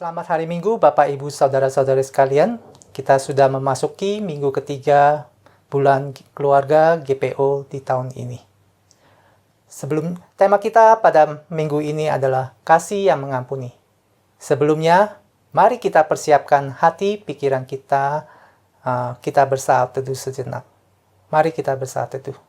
Selamat hari Minggu, Bapak, Ibu, Saudara-saudari sekalian. Kita sudah memasuki minggu ketiga bulan keluarga GPO di tahun ini. Tema kita pada minggu ini adalah kasih yang mengampuni. Sebelumnya, mari kita persiapkan hati, pikiran kita, kita bersaat teduh sejenak. Mari kita bersaat teduh.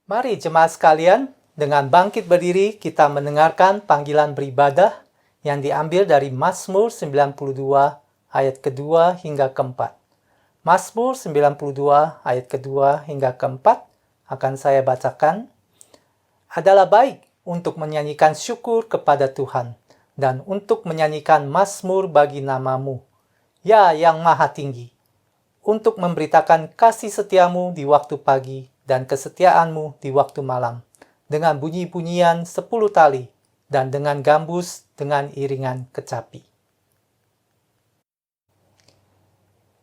Mari jemaat sekalian, dengan bangkit berdiri kita mendengarkan panggilan beribadah yang diambil dari Mazmur 92 ayat kedua hingga keempat. Mazmur 92 ayat kedua hingga keempat akan saya bacakan. Adalah baik untuk menyanyikan syukur kepada Tuhan dan untuk menyanyikan mazmur bagi namamu, ya yang maha tinggi, untuk memberitakan kasih setiamu di waktu pagi dan kesetiaanmu di waktu malam, dengan bunyi-bunyian 10 tali, dan dengan gambus dengan iringan kecapi.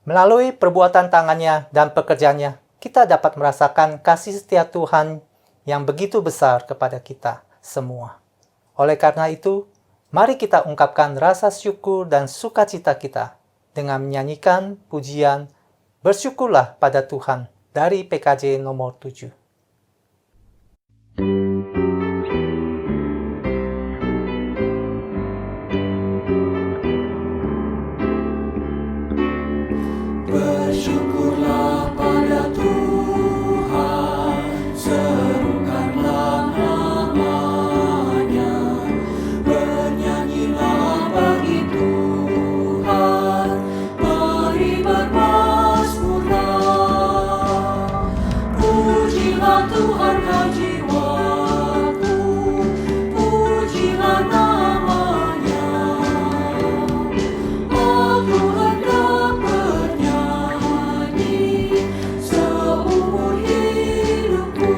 Melalui perbuatan tangannya dan pekerjaannya, kita dapat merasakan kasih setia Tuhan yang begitu besar kepada kita semua. Oleh karena itu, mari kita ungkapkan rasa syukur dan sukacita kita dengan menyanyikan pujian "Bersyukurlah pada Tuhan" dari PKJ nomor 7. Bersyukurlah pada Tuhan, serukanlah namanya, bernyanyilah bagi Tuhan, mari bermazmurlah. Pujilah Tuhan kau jiwaku, pujilah namanya. Aku hendak bernyanyi seumur hidupku.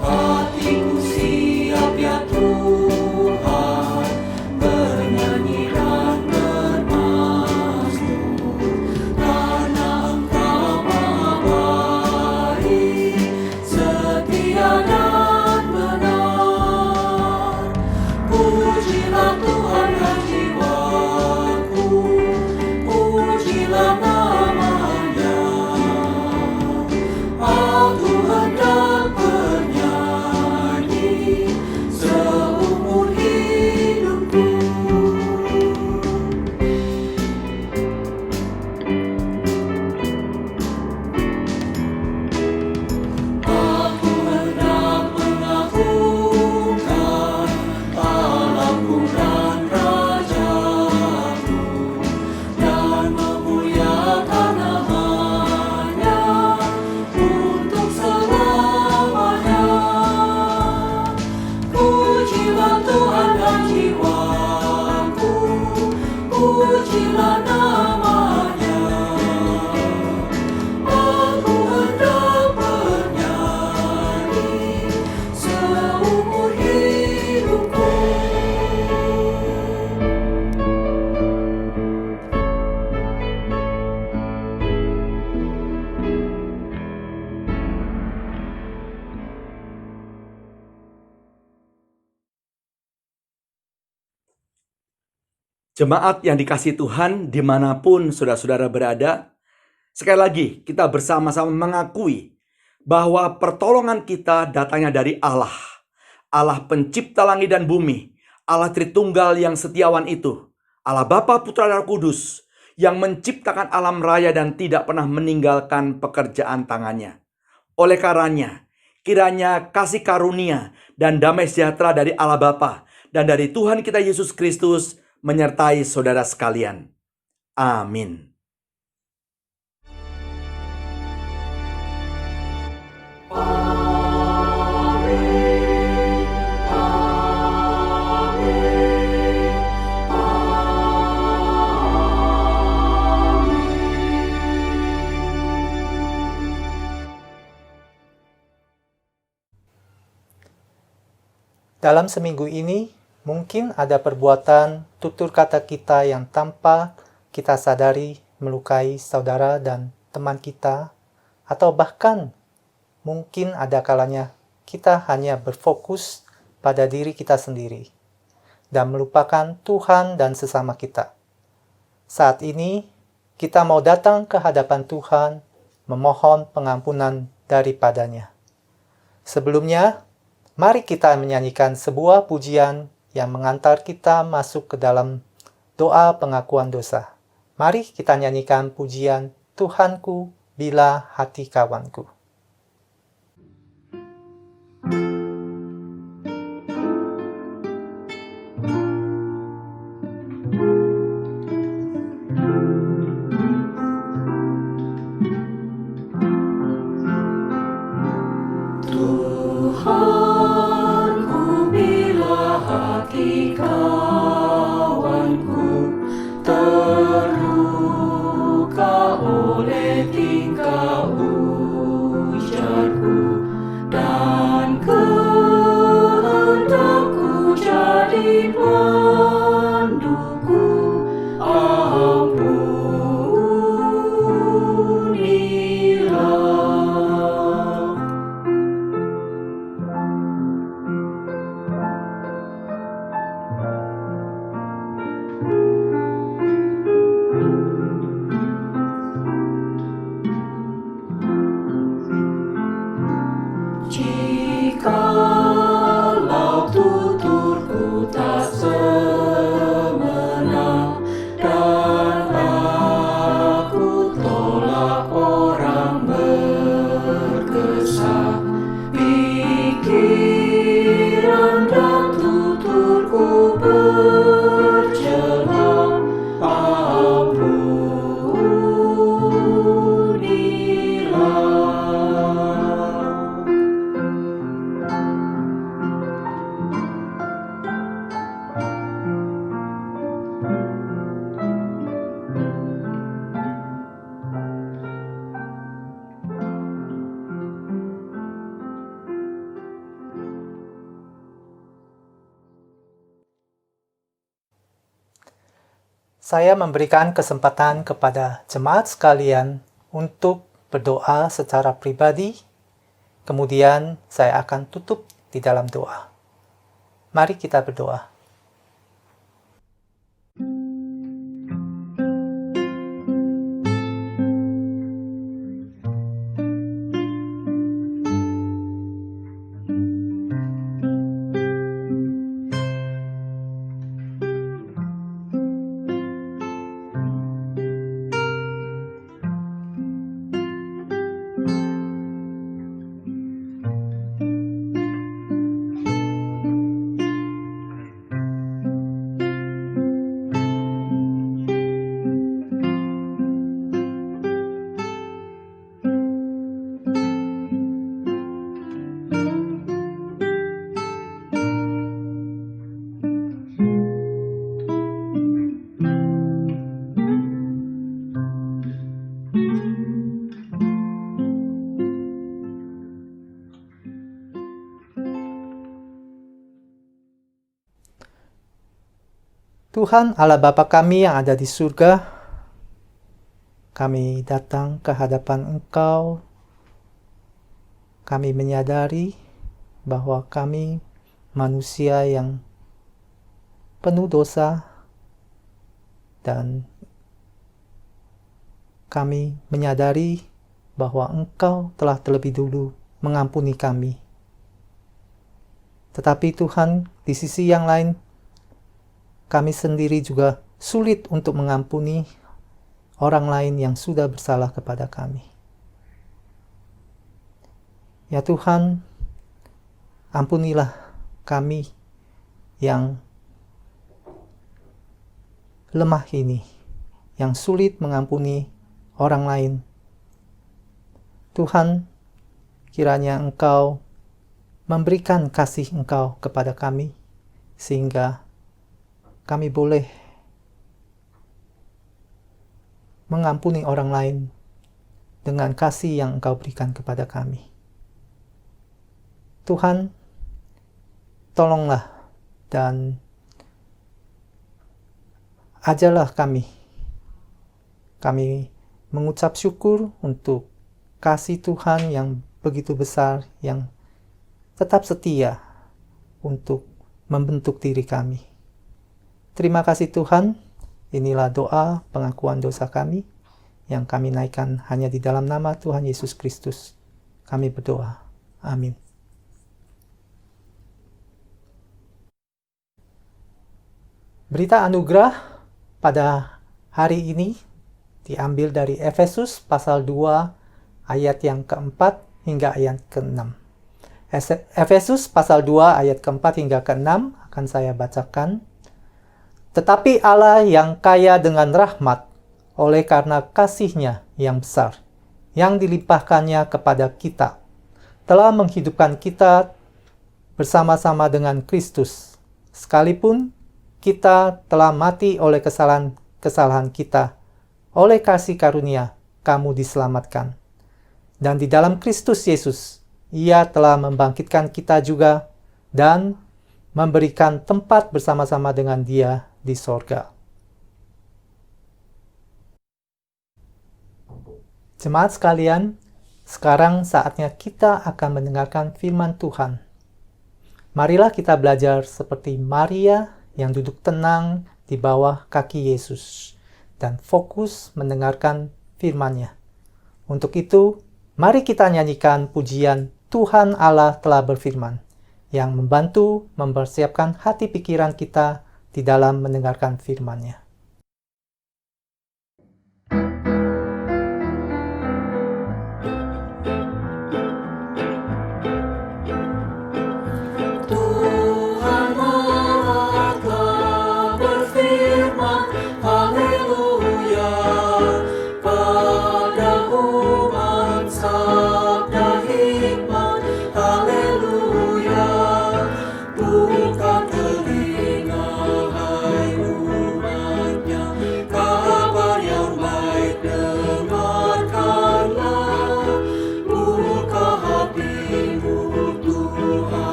Hatiku siap ya Tuhan, bernyanyi dan bermazmur, karena Engkau maha baik, setia dan benar. Pujilah Tuhan dan jiwaku, pujilah namanya. Aku hendak bernyanyi seumur hidupku. Aku hendak mengakukan Allahku dan Rajaku, dan memuliakan namanya untuk selamanya. Pujilah Tuhan dan jiwaku, pujilah namanya. Aku hendak bernyanyi seumur hidupku. Jemaat yang dikasihi Tuhan dimanapun saudara-saudara berada, sekali lagi kita bersama-sama mengakui bahwa pertolongan kita datangnya dari Allah. Allah pencipta langit dan bumi, Allah Tritunggal yang setiawan itu, Allah Bapa, Putra, dan Roh Kudus yang menciptakan alam raya dan tidak pernah meninggalkan pekerjaan tangannya. Oleh karenanya, kiranya kasih karunia dan damai sejahtera dari Allah Bapa dan dari Tuhan kita Yesus Kristus menyertai saudara sekalian. Amin. Dalam seminggu ini, mungkin ada perbuatan tutur kata kita yang tanpa kita sadari melukai saudara dan teman kita, atau bahkan mungkin ada kalanya kita hanya berfokus pada diri kita sendiri dan melupakan Tuhan dan sesama kita. Saat ini, kita mau datang ke hadapan Tuhan, memohon pengampunan daripadanya. Sebelumnya, mari kita menyanyikan sebuah pujian yang mengantar kita masuk ke dalam doa pengakuan dosa. Mari kita nyanyikan pujian Tuhanku bila hati kawanku. Tuhanku, bila hati kawanku terluka oleh tingkah ujarku dan kehendakku jadi panduku, ampunilah. Jikalau tuturku tak semena dan aku tolak orang berkesah, pikiran dan tuturku bercela, ampunilah. Saya memberikan kesempatan kepada jemaat sekalian untuk berdoa secara pribadi. Kemudian saya akan tutup di dalam doa. Mari kita berdoa. Tuhan Allah Bapa kami yang ada di surga, kami datang ke hadapan Engkau. Kami menyadari bahwa kami manusia yang penuh dosa, dan kami menyadari bahwa Engkau telah terlebih dulu mengampuni kami. Tetapi Tuhan, di sisi yang lain, kami sendiri juga sulit untuk mengampuni orang lain yang sudah bersalah kepada kami. Ya Tuhan, ampunilah kami yang lemah ini, yang sulit mengampuni orang lain. Tuhan, kiranya Engkau memberikan kasih Engkau kepada kami, sehingga kami boleh mengampuni orang lain dengan kasih yang Engkau berikan kepada kami. Tuhan, tolonglah dan ajarlah kami. Kami mengucap syukur untuk kasih Tuhan yang begitu besar, yang tetap setia untuk membentuk diri kami. Terima kasih Tuhan, inilah doa pengakuan dosa kami yang kami naikkan hanya di dalam nama Tuhan Yesus Kristus. Kami berdoa. Amin. Berita anugerah pada hari ini diambil dari Efesus pasal 2 ayat yang keempat hingga ayat ke-6. Efesus pasal 2 ayat keempat hingga ke-6 akan saya bacakan. Tetapi Allah yang kaya dengan rahmat, oleh karena kasih-Nya yang besar, yang dilimpahkannya kepada kita, telah menghidupkan kita bersama-sama dengan Kristus, sekalipun kita telah mati oleh kesalahan kita. Oleh kasih karunia, kamu diselamatkan. Dan di dalam Kristus Yesus, Ia telah membangkitkan kita juga dan memberikan tempat bersama-sama dengan Dia di sorga. Jemaat sekalian, sekarang saatnya kita akan mendengarkan firman Tuhan. Marilah kita belajar seperti Maria yang duduk tenang di bawah kaki Yesus dan fokus mendengarkan firman-Nya. Untuk itu, mari kita nyanyikan pujian Tuhan Allah telah berfirman yang membantu mempersiapkan hati pikiran kita di dalam mendengarkan firman-Nya.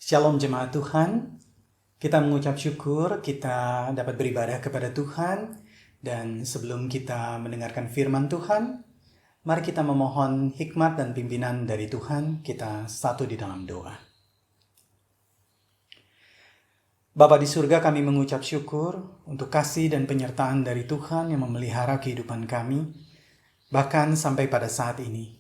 Shalom jemaat Tuhan, kita mengucap syukur kita dapat beribadah kepada Tuhan. Dan sebelum kita mendengarkan firman Tuhan, mari kita memohon hikmat dan pimpinan dari Tuhan. Kita satu di dalam doa. Bapa di surga, kami mengucap syukur untuk kasih dan penyertaan dari Tuhan yang memelihara kehidupan kami, bahkan sampai pada saat ini.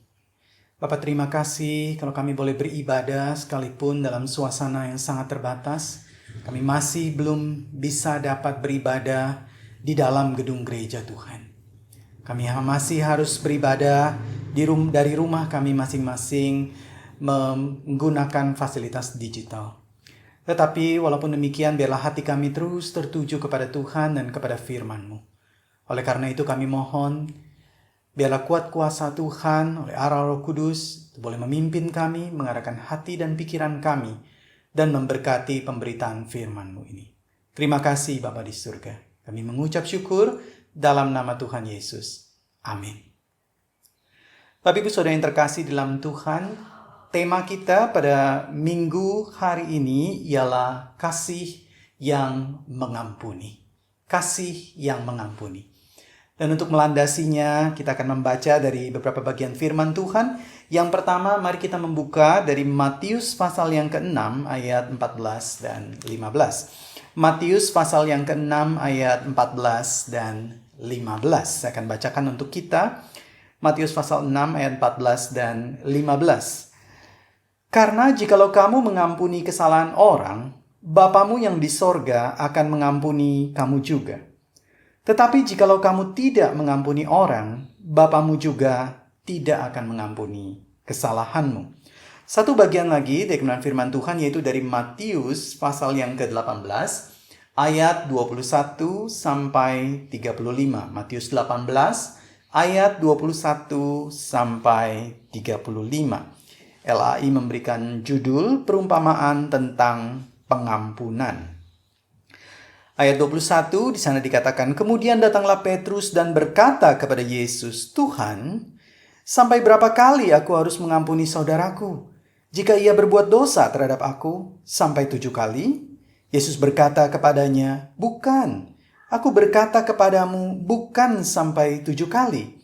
Bapak terima kasih kalau kami boleh beribadah sekalipun dalam suasana yang sangat terbatas. Kami masih belum bisa dapat beribadah di dalam gedung gereja Tuhan. Kami masih harus beribadah dari rumah kami masing-masing menggunakan fasilitas digital. Tetapi walaupun demikian, biarlah hati kami terus tertuju kepada Tuhan dan kepada firman-Mu. Oleh karena itu kami mohon, biarlah kuat kuasa Tuhan oleh arah Roh Kudus boleh memimpin kami, mengarahkan hati dan pikiran kami, dan memberkati pemberitaan firman-Mu ini. Terima kasih Bapa di surga. Kami mengucap syukur dalam nama Tuhan Yesus. Amin. Bapak Ibu Saudara yang terkasih dalam Tuhan, tema kita pada minggu hari ini ialah kasih yang mengampuni. Kasih yang mengampuni. Dan untuk melandasinya, kita akan membaca dari beberapa bagian firman Tuhan. Yang pertama, mari kita membuka dari Matius pasal yang ke-6 ayat 14 dan 15. Matius pasal yang ke-6 ayat 14 dan 15. Saya akan bacakan untuk kita. Matius pasal 6 ayat 14 dan 15. Karena jikalau kamu mengampuni kesalahan orang, Bapamu yang di sorga akan mengampuni kamu juga. Tetapi jikalau kamu tidak mengampuni orang, Bapamu juga tidak akan mengampuni kesalahanmu. Satu bagian lagi dari firman Tuhan yaitu dari Matius pasal yang ke-18 ayat 21 sampai 35. Matius 18 ayat 21 sampai 35. LAI memberikan judul perumpamaan tentang pengampunan. Ayat 21 di sana dikatakan, kemudian datanglah Petrus dan berkata kepada Yesus, Tuhan, sampai berapa kali aku harus mengampuni saudaraku jika ia berbuat dosa terhadap aku? Sampai 7 kali? Yesus berkata kepadanya, bukan, aku berkata kepadamu bukan sampai 7 kali,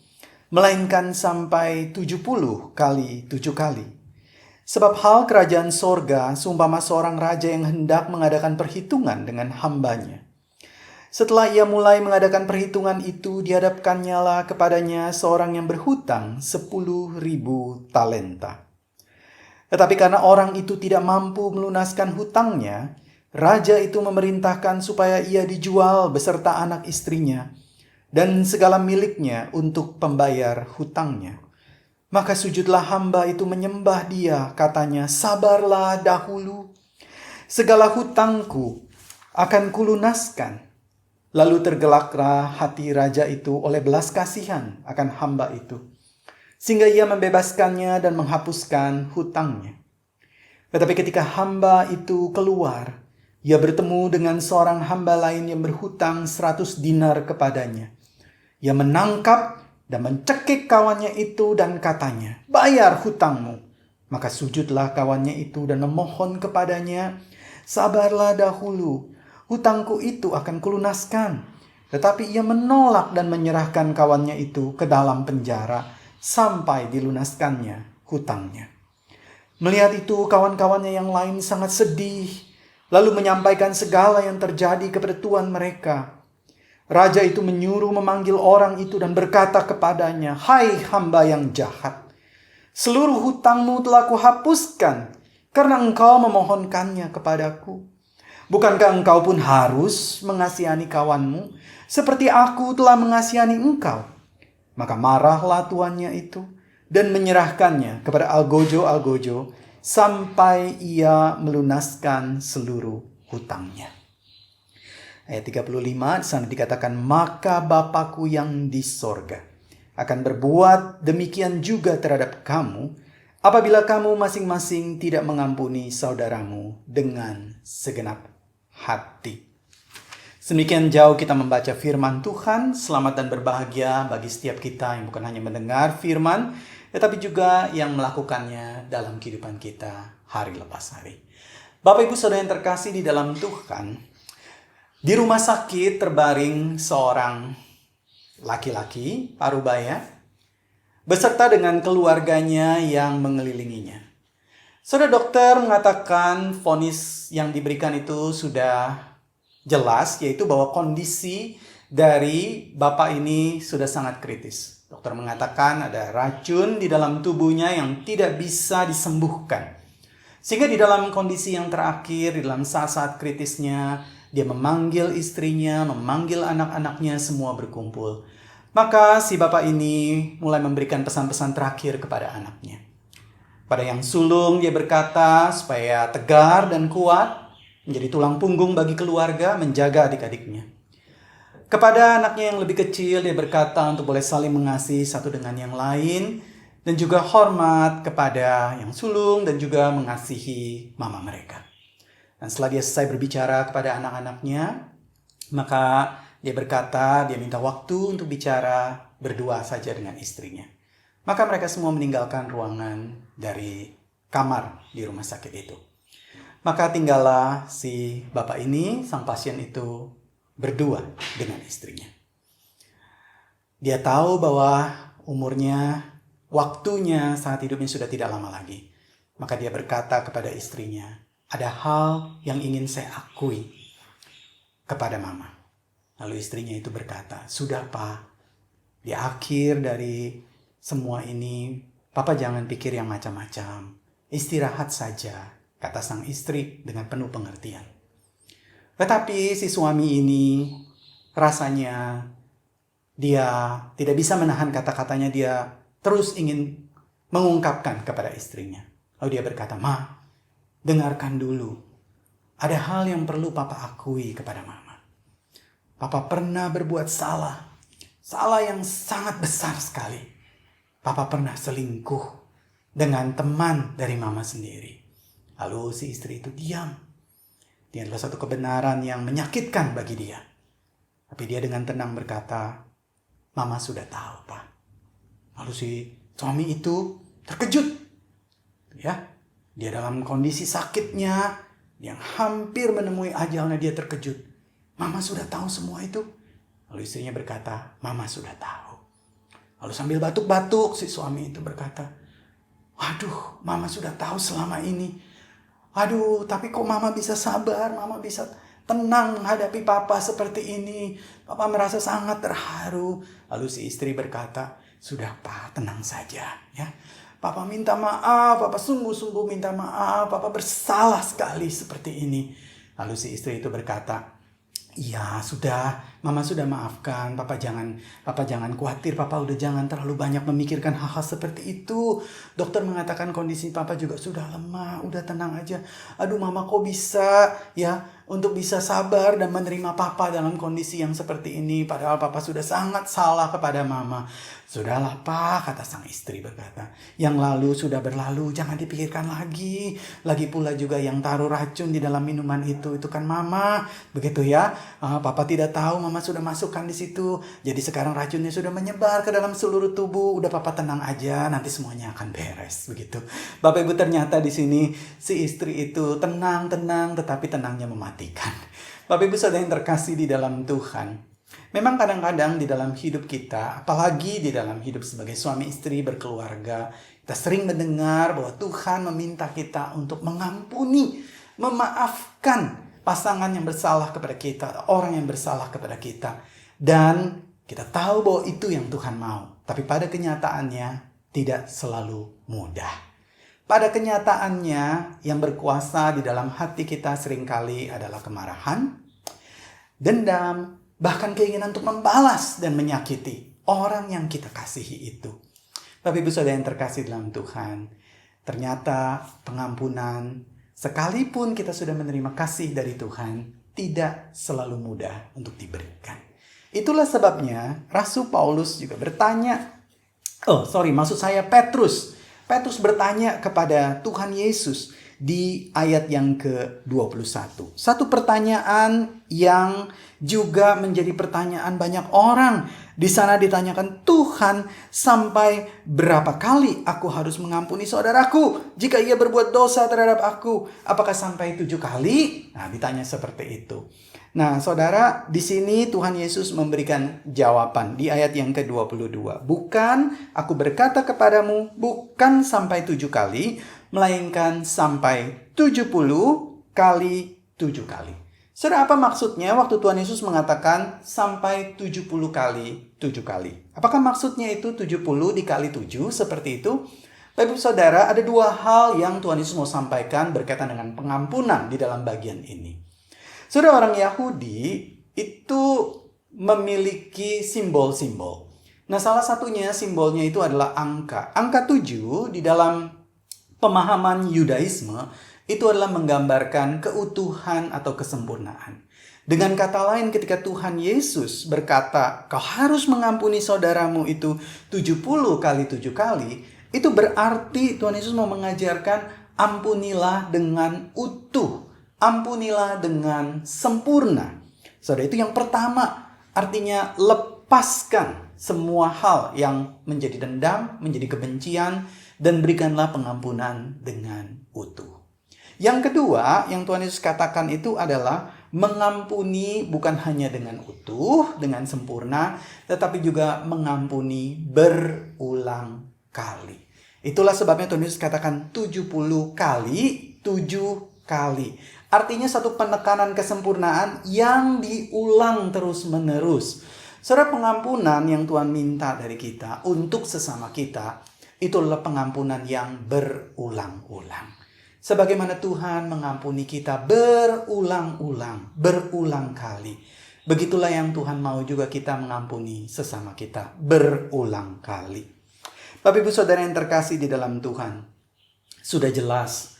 melainkan sampai 70 kali 7 kali. Sebab hal kerajaan sorga seumpama seorang raja yang hendak mengadakan perhitungan dengan hambanya. Setelah ia mulai mengadakan perhitungan itu, dihadapkannya lah kepadanya seorang yang berhutang 10.000 talenta. Tetapi karena orang itu tidak mampu melunaskan hutangnya, raja itu memerintahkan supaya ia dijual beserta anak istrinya dan segala miliknya untuk pembayar hutangnya. Maka sujudlah hamba itu menyembah dia, katanya, sabarlah dahulu, segala hutangku akan kulunaskan. Lalu tergelaklah hati raja itu oleh belas kasihan akan hamba itu, sehingga ia membebaskannya dan menghapuskan hutangnya. Tetapi ketika hamba itu keluar, ia bertemu dengan seorang hamba lain yang berhutang 100 dinar kepadanya. Ia menangkap dan mencekik kawannya itu dan katanya, bayar hutangmu. Maka sujudlah kawannya itu dan memohon kepadanya, sabarlah dahulu, hutangku itu akan kulunaskan. Tetapi ia menolak dan menyerahkan kawannya itu ke dalam penjara sampai dilunaskannya hutangnya. Melihat itu kawan-kawannya yang lain sangat sedih, lalu menyampaikan segala yang terjadi kepada tuan mereka. Raja itu menyuruh memanggil orang itu dan berkata kepadanya, hai hamba yang jahat, seluruh hutangmu telah kuhapuskan karena engkau memohonkannya kepadaku. Bukankah engkau pun harus mengasihani kawanmu seperti aku telah mengasihani engkau? Maka marahlah tuannya itu dan menyerahkannya kepada algojo-algojo sampai ia melunaskan seluruh hutangnya. Ayat 35 di sana dikatakan, maka Bapakku yang di sorga akan berbuat demikian juga terhadap kamu apabila kamu masing-masing tidak mengampuni saudaramu dengan segenap hati. Sedemikian jauh kita membaca firman Tuhan. Selamat dan berbahagia bagi setiap kita yang bukan hanya mendengar firman, tetapi juga yang melakukannya dalam kehidupan kita hari lepas hari. Bapak Ibu Saudara yang terkasih di dalam Tuhan, di rumah sakit terbaring seorang laki-laki parubaya beserta dengan keluarganya yang mengelilinginya. Saudara dokter mengatakan vonis yang diberikan itu sudah jelas, yaitu bahwa kondisi dari bapak ini sudah sangat kritis. Dokter mengatakan ada racun di dalam tubuhnya yang tidak bisa disembuhkan. Sehingga di dalam kondisi yang terakhir, di dalam saat-saat kritisnya, dia memanggil istrinya, memanggil anak-anaknya, semua berkumpul. Maka si bapak ini mulai memberikan pesan-pesan terakhir kepada anaknya. Pada yang sulung dia berkata supaya tegar dan kuat, menjadi tulang punggung bagi keluarga, menjaga adik-adiknya. Kepada anaknya yang lebih kecil dia berkata untuk boleh saling mengasihi satu dengan yang lain, dan juga hormat kepada yang sulung dan juga mengasihi mama mereka. Dan setelah dia selesai berbicara kepada anak-anaknya, maka dia berkata, dia minta waktu untuk bicara berdua saja dengan istrinya. Maka mereka semua meninggalkan ruangan dari kamar di rumah sakit itu. Maka tinggallah si bapak ini, sang pasien itu, berdua dengan istrinya. Dia tahu bahwa umurnya, waktunya saat hidupnya sudah tidak lama lagi. Maka dia berkata kepada istrinya, ada hal yang ingin saya akui kepada mama. Lalu istrinya itu berkata, sudah Pak, di akhir dari semua ini, Papa jangan pikir yang macam-macam. Istirahat saja, kata sang istri dengan penuh pengertian. Tetapi si suami ini rasanya dia tidak bisa menahan kata-katanya, dia terus ingin mengungkapkan kepada istrinya. Lalu dia berkata, Ma, dengarkan dulu. Ada hal yang perlu Papa akui kepada Mama. Papa pernah berbuat salah. Salah yang sangat besar sekali. Papa pernah selingkuh dengan teman dari Mama sendiri. Lalu si istri itu diam. Dia adalah satu kebenaran yang menyakitkan bagi dia. Tapi dia dengan tenang berkata, Mama sudah tahu, Pak. Lalu si suami itu terkejut. Ya, dia dalam kondisi sakitnya, yang hampir menemui ajalnya, dia terkejut. Mama sudah tahu semua itu. Lalu istrinya berkata, Mama sudah tahu. Lalu sambil batuk-batuk, si suami itu berkata, waduh, Mama sudah tahu selama ini. Aduh, tapi kok Mama bisa sabar, Mama bisa tenang menghadapi Papa seperti ini. Papa merasa sangat terharu. Lalu si istri berkata, sudah Pak, tenang saja. Ya, Papa minta maaf, Papa sungguh-sungguh minta maaf. Papa bersalah sekali seperti ini. Lalu si istri itu berkata, iya, sudah, Mama sudah maafkan. Papa jangan khawatir. Papa udah jangan terlalu banyak memikirkan hal-hal seperti itu. Dokter mengatakan kondisi Papa juga sudah lemah. Udah tenang aja. Aduh, Mama kok bisa ya untuk bisa sabar dan menerima Papa dalam kondisi yang seperti ini. Padahal Papa sudah sangat salah kepada Mama. Sudahlah Pak, kata sang istri berkata. Yang lalu sudah berlalu, jangan dipikirkan lagi. Lagi pula juga yang taruh racun di dalam minuman itu kan Mama. Begitu ya. Papa tidak tahu, Mama sudah masukkan di situ. Jadi sekarang racunnya sudah menyebar ke dalam seluruh tubuh. Udah Papa tenang aja, nanti semuanya akan beres. Begitu. Bapak Ibu, ternyata di sini si istri itu tenang, tetapi tenangnya mematikan. Bapak Ibu saudara yang terkasih di dalam Tuhan. Memang kadang-kadang di dalam hidup kita, apalagi di dalam hidup sebagai suami istri berkeluarga, kita sering mendengar bahwa Tuhan meminta kita untuk mengampuni, memaafkan pasangan yang bersalah kepada kita, orang yang bersalah kepada kita. Dan kita tahu bahwa itu yang Tuhan mau. Tapi pada kenyataannya tidak selalu mudah. Pada kenyataannya yang berkuasa di dalam hati kita seringkali adalah kemarahan, dendam, bahkan keinginan untuk membalas dan menyakiti orang yang kita kasihi itu. Bapak Ibu saudara yang terkasih dalam Tuhan, ternyata pengampunan, sekalipun kita sudah menerima kasih dari Tuhan, tidak selalu mudah untuk diberikan. Itulah sebabnya Rasul Paulus juga bertanya, Petrus. Petrus bertanya kepada Tuhan Yesus di ayat yang ke-21. Satu pertanyaan yang juga menjadi pertanyaan banyak orang. Di sana ditanyakan, Tuhan, sampai berapa kali aku harus mengampuni saudaraku jika ia berbuat dosa terhadap aku? Apakah sampai 7 kali? Nah, ditanya seperti itu. Nah, saudara, di sini Tuhan Yesus memberikan jawaban di ayat yang ke-22. Bukan, aku berkata kepadamu, bukan sampai 7 kali, melainkan sampai 70 kali 7 kali. Saudara, apa maksudnya waktu Tuhan Yesus mengatakan sampai 70 kali 7 kali? Apakah maksudnya itu 70 dikali 7 seperti itu? Bapak Saudara, ada dua hal yang Tuhan Yesus mau sampaikan berkaitan dengan pengampunan di dalam bagian ini. Saudara, orang Yahudi itu memiliki simbol-simbol. Nah, salah satunya simbolnya itu adalah angka. Angka 7 di dalam pemahaman Yudaisme itu adalah menggambarkan keutuhan atau kesempurnaan. Dengan kata lain, ketika Tuhan Yesus berkata, kau harus mengampuni saudaramu itu 70 kali 7 kali, itu berarti Tuhan Yesus mau mengajarkan ampunilah dengan utuh, ampunilah dengan sempurna. Saudara, itu yang pertama, artinya lepaskan semua hal yang menjadi dendam, menjadi kebencian, dan berikanlah pengampunan dengan utuh. Yang kedua, yang Tuhan Yesus katakan itu adalah mengampuni bukan hanya dengan utuh, dengan sempurna, tetapi juga mengampuni berulang kali. Itulah sebabnya Tuhan Yesus katakan 70 kali 7 kali. Artinya satu penekanan kesempurnaan yang diulang terus-menerus. Saudara, pengampunan yang Tuhan minta dari kita untuk sesama kita, itu adalah pengampunan yang berulang-ulang. Sebagaimana Tuhan mengampuni kita berulang-ulang, berulang kali. Begitulah yang Tuhan mau juga kita mengampuni sesama kita berulang kali. Bapak Ibu Saudara yang terkasih di dalam Tuhan, sudah jelas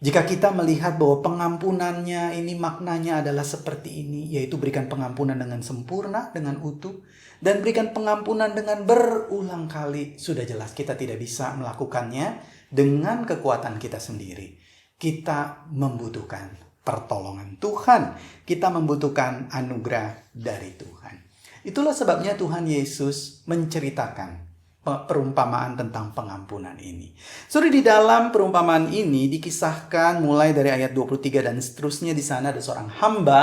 jika kita melihat bahwa pengampunannya ini maknanya adalah seperti ini, yaitu berikan pengampunan dengan sempurna, dengan utuh, dan berikan pengampunan dengan berulang kali. Sudah jelas kita tidak bisa melakukannya dengan kekuatan kita sendiri. Kita membutuhkan pertolongan Tuhan. Kita membutuhkan anugerah dari Tuhan. Itulah sebabnya Tuhan Yesus menceritakan perumpamaan tentang pengampunan ini. Saudara, di dalam perumpamaan ini dikisahkan mulai dari ayat 23 dan seterusnya. Di sana ada seorang hamba,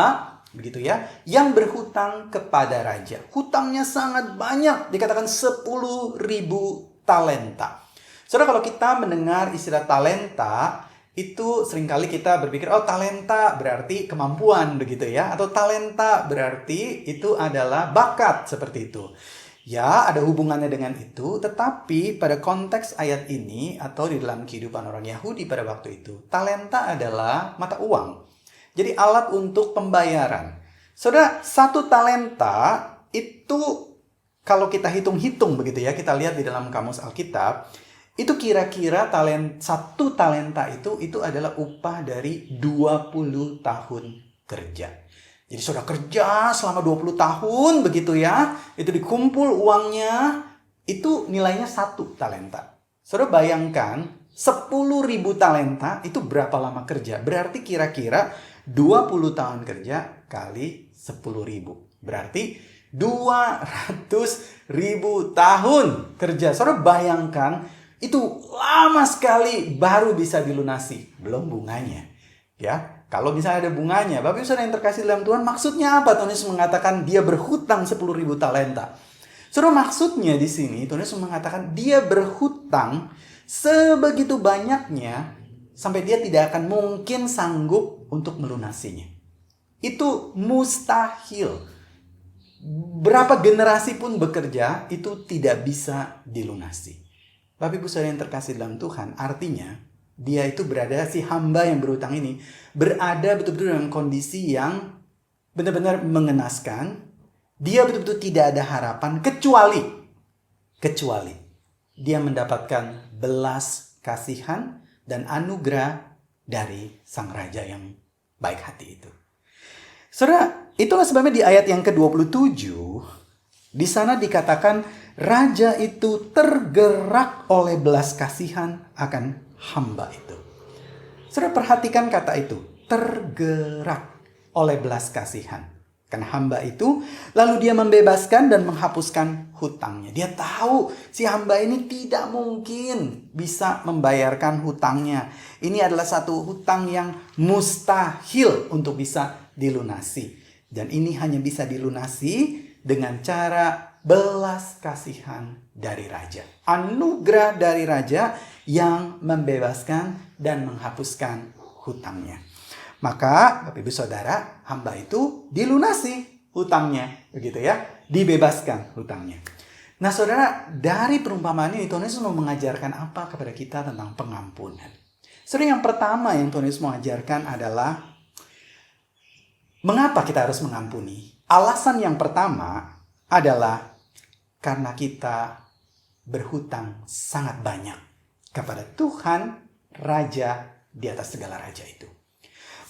begitu ya, yang berhutang kepada raja. Hutangnya sangat banyak, dikatakan 10.000 talenta. Saudara, kalau kita mendengar istilah talenta, itu seringkali kita berpikir, oh talenta berarti kemampuan begitu ya. Atau talenta berarti itu adalah bakat, seperti itu. Ya, ada hubungannya dengan itu, tetapi pada konteks ayat ini atau di dalam kehidupan orang Yahudi pada waktu itu, talenta adalah mata uang. Jadi alat untuk pembayaran. Saudara, satu talenta itu kalau kita hitung-hitung begitu ya, kita lihat di dalam kamus Alkitab, itu kira-kira satu talenta itu adalah upah dari 20 tahun kerja. Jadi saudara kerja selama 20 tahun begitu ya, itu dikumpul uangnya, itu nilainya 1 talenta. Saudara bayangkan 10.000 talenta itu berapa lama kerja? Berarti kira-kira 20 tahun kerja kali 10.000. Berarti 200.000 tahun kerja. Saudara bayangkan itu lama sekali baru bisa dilunasi. Belum bunganya. Ya, kalau misalnya ada bunganya, Bapak Ibu Saudara yang terkasih dalam Tuhan, maksudnya apa? Tuhan Yesus mengatakan dia berhutang 10.000 talenta. Saudara, maksudnya di sini Tuhan Yesus mengatakan dia berhutang sebegitu banyaknya sampai dia tidak akan mungkin sanggup untuk melunasinya. Itu mustahil. Berapa generasi pun bekerja, itu tidak bisa dilunasi. Bapak Ibu Saudara yang terkasih dalam Tuhan, artinya dia itu berada, si hamba yang berhutang ini berada betul-betul dalam kondisi yang benar-benar mengenaskan. Dia betul-betul tidak ada harapan kecuali dia mendapatkan belas kasihan dan anugerah dari sang raja yang baik hati itu. Saudara, itulah sebabnya di ayat yang ke-27 di sana dikatakan raja itu tergerak oleh belas kasihan akan hamba itu. Saudara perhatikan kata itu, tergerak oleh belas kasihan. Karena hamba itu, lalu dia membebaskan dan menghapuskan hutangnya. Dia tahu si hamba ini tidak mungkin bisa membayarkan hutangnya. Ini adalah satu hutang yang mustahil untuk bisa dilunasi. Dan ini hanya bisa dilunasi dengan cara belas kasihan dari raja. Anugerah dari raja yang membebaskan dan menghapuskan hutangnya. Maka, Bapak Ibu Saudara, hamba itu dilunasi hutangnya, begitu ya, dibebaskan hutangnya. Nah, Saudara, dari perumpamaan ini Tuhan Yesus mau mengajarkan apa kepada kita tentang pengampunan? Saudara, yang pertama yang Tuhan Yesus mau ajarkan adalah mengapa kita harus mengampuni? Alasan yang pertama adalah karena kita berhutang sangat banyak kepada Tuhan, Raja di atas segala raja itu.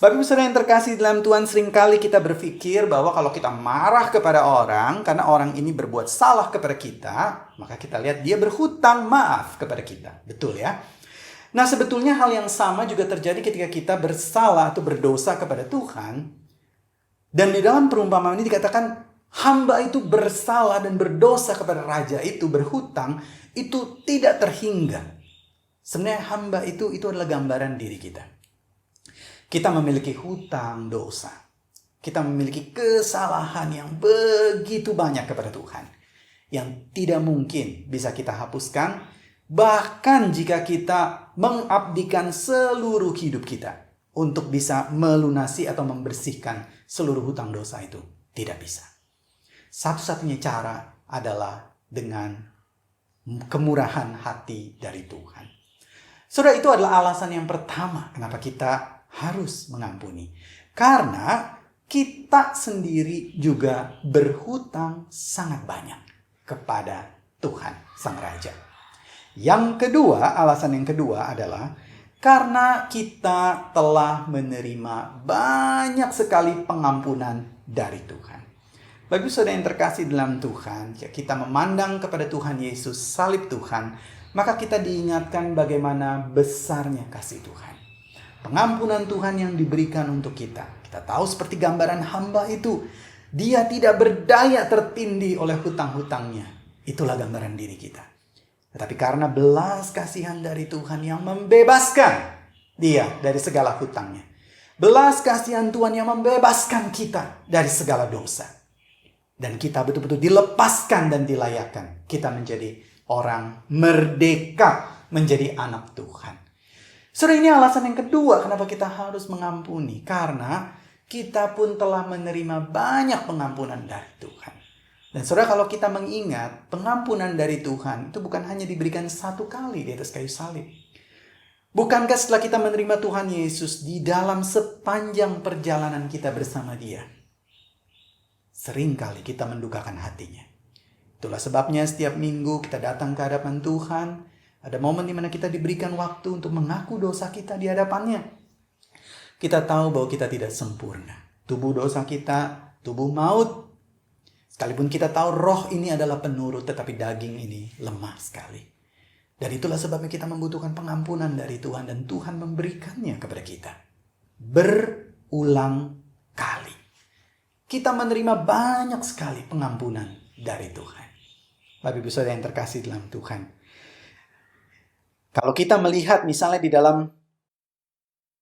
Bapak Ibu Saudara yang terkasih dalam Tuhan, seringkali kita berpikir bahwa kalau kita marah kepada orang karena orang ini berbuat salah kepada kita, maka kita lihat dia berhutang maaf kepada kita. Betul ya? Nah, sebetulnya hal yang sama juga terjadi ketika kita bersalah atau berdosa kepada Tuhan. Dan di dalam perumpamaan ini dikatakan hamba itu bersalah dan berdosa kepada raja itu, berhutang, itu tidak terhingga. Sebenarnya hamba itu adalah gambaran diri kita. Kita memiliki hutang dosa. Kita memiliki kesalahan yang begitu banyak kepada Tuhan. Yang tidak mungkin bisa kita hapuskan. Bahkan jika kita mengabdikan seluruh hidup kita untuk bisa melunasi atau membersihkan seluruh hutang dosa itu. Tidak bisa. Satu-satunya cara adalah dengan kemurahan hati dari Tuhan. Saudara, itu adalah alasan yang pertama kenapa kita harus mengampuni. Karena kita sendiri juga berhutang sangat banyak kepada Tuhan Sang Raja. Yang kedua, alasan yang kedua adalah karena kita telah menerima banyak sekali pengampunan dari Tuhan. Bagi saudara yang terkasih dalam Tuhan, jika kita memandang kepada Tuhan Yesus, salib Tuhan, maka kita diingatkan bagaimana besarnya kasih Tuhan. Pengampunan Tuhan yang diberikan untuk kita. Kita tahu seperti gambaran hamba itu. Dia tidak berdaya tertindih oleh hutang-hutangnya. Itulah gambaran diri kita. Tetapi karena belas kasihan dari Tuhan yang membebaskan dia dari segala hutangnya. Belas kasihan Tuhan yang membebaskan kita dari segala dosa. Dan kita betul-betul dilepaskan dan dilayakkan. Kita menjadi orang merdeka, menjadi anak Tuhan. Saudara, ini alasan yang kedua kenapa kita harus mengampuni. Karena kita pun telah menerima banyak pengampunan dari Tuhan. Dan saudara, kalau kita mengingat pengampunan dari Tuhan itu bukan hanya diberikan satu kali di atas kayu salib. Bukankah setelah kita menerima Tuhan Yesus di dalam sepanjang perjalanan kita bersama Dia, seringkali kita mendukakan hatinya. Itulah sebabnya setiap minggu kita datang ke hadapan Tuhan. Ada momen di mana kita diberikan waktu untuk mengaku dosa kita di hadapannya. Kita tahu bahwa kita tidak sempurna. Tubuh dosa kita, tubuh maut. Sekalipun kita tahu roh ini adalah penurut, tetapi daging ini lemah sekali. Dan itulah sebabnya kita membutuhkan pengampunan dari Tuhan. Dan Tuhan memberikannya kepada kita. Berulang kali. Kita menerima banyak sekali pengampunan dari Tuhan. Bapak Ibu Saudara yang terkasih dalam Tuhan. Kalau kita melihat misalnya di dalam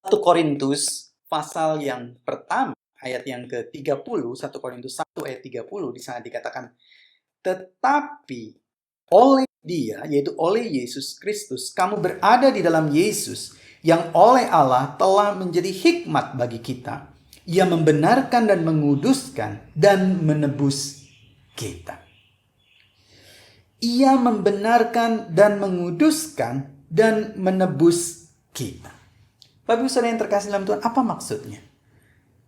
1 Korintus pasal yang pertama, ayat yang ke-30, 1 Korintus 1 ayat 30, di sana dikatakan, tetapi oleh Dia, yaitu oleh Yesus Kristus, kamu berada di dalam Yesus, yang oleh Allah telah menjadi hikmat bagi kita. Ia membenarkan dan menguduskan dan menebus kita. Ia membenarkan dan menguduskan dan menebus kita. Bapak Ibu Saudara yang terkasih dalam Tuhan, apa maksudnya?